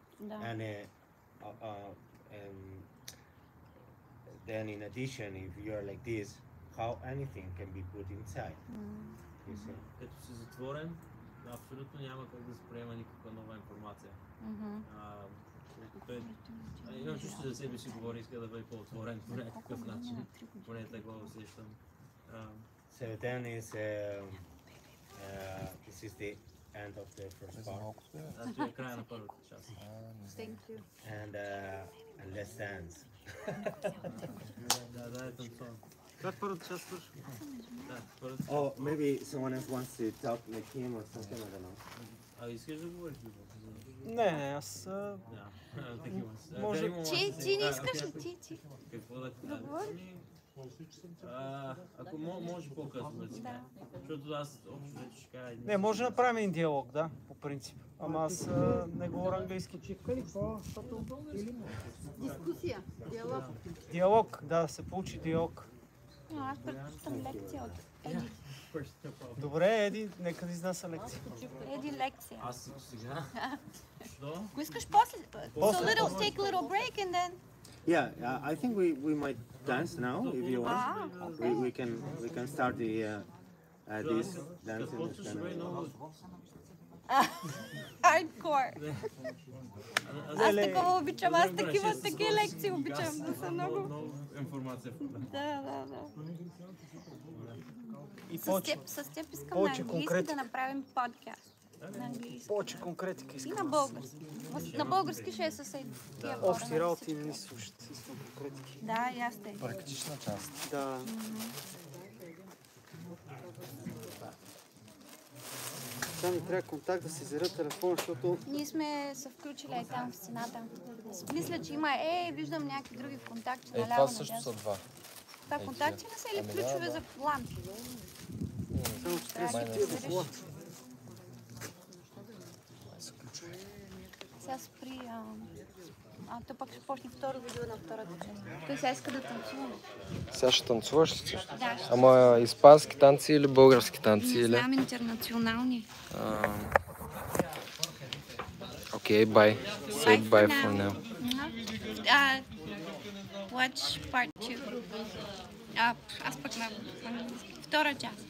Then in addition, if you're like this, how anything can be put inside? You see? Като си затворен, абсолютно няма как да се приема никаква нова информация. Имам чувство за себе си говори, иска да бъде по-отворен по някакъв начин. Поне така го усещам. So then this is the end of the first part. Това е края на първата част. Thank you. And let's dance. Да, е танцуван. Това е първата част свършва. Oh, maybe someone else wants to talk like him or something, I don't know. Искаш да говориш? Не, аз... Може... Ти не искаш ли ти? Какво да говориш? Ако може по-късно да си кажа. Защото аз общо вече ще кажа... Не, може да направим един диалог, да, по принцип. Ама аз не говоря английски. Дискусия, диалог. Диалог, да се получи диалог. Аз предпочитам лекция от Еди. Добре, Еди, нека да изнася лекция. Еди лекция. Аз сега? Ако искаш после, take a little break and then... Yeah, I think we might dance now if you want. We can start this dancing. Hardcore. Аз такова обичам, аз такива лекции обичам да са много... Много информация. Да. И с теб искам на английски да направим подкаст. На английски. Повече конкретика искам. И на български. На български ще е със тия хора. Общи работи не се слушат. Искам конкретики. Да, и аз те. Практична част. Да. Сега ми трябва контакт да си заря телефона, защото... Ние сме се включили там в стената. Мисля, че има виждам някакви други контакти. Това също са два. Това контакти не са ли ключове за лампи? Само че трябва да си тия лампи. Сега спри... то пък ще почне второ видео на втората част. Той сега иска да танцува. Сега ще танцуваш ли? Да. Ама испански танци или български танци? Не знам, интернационални. Окей, bye. Say bye for now. Watch part 2. Аз пък на втора част.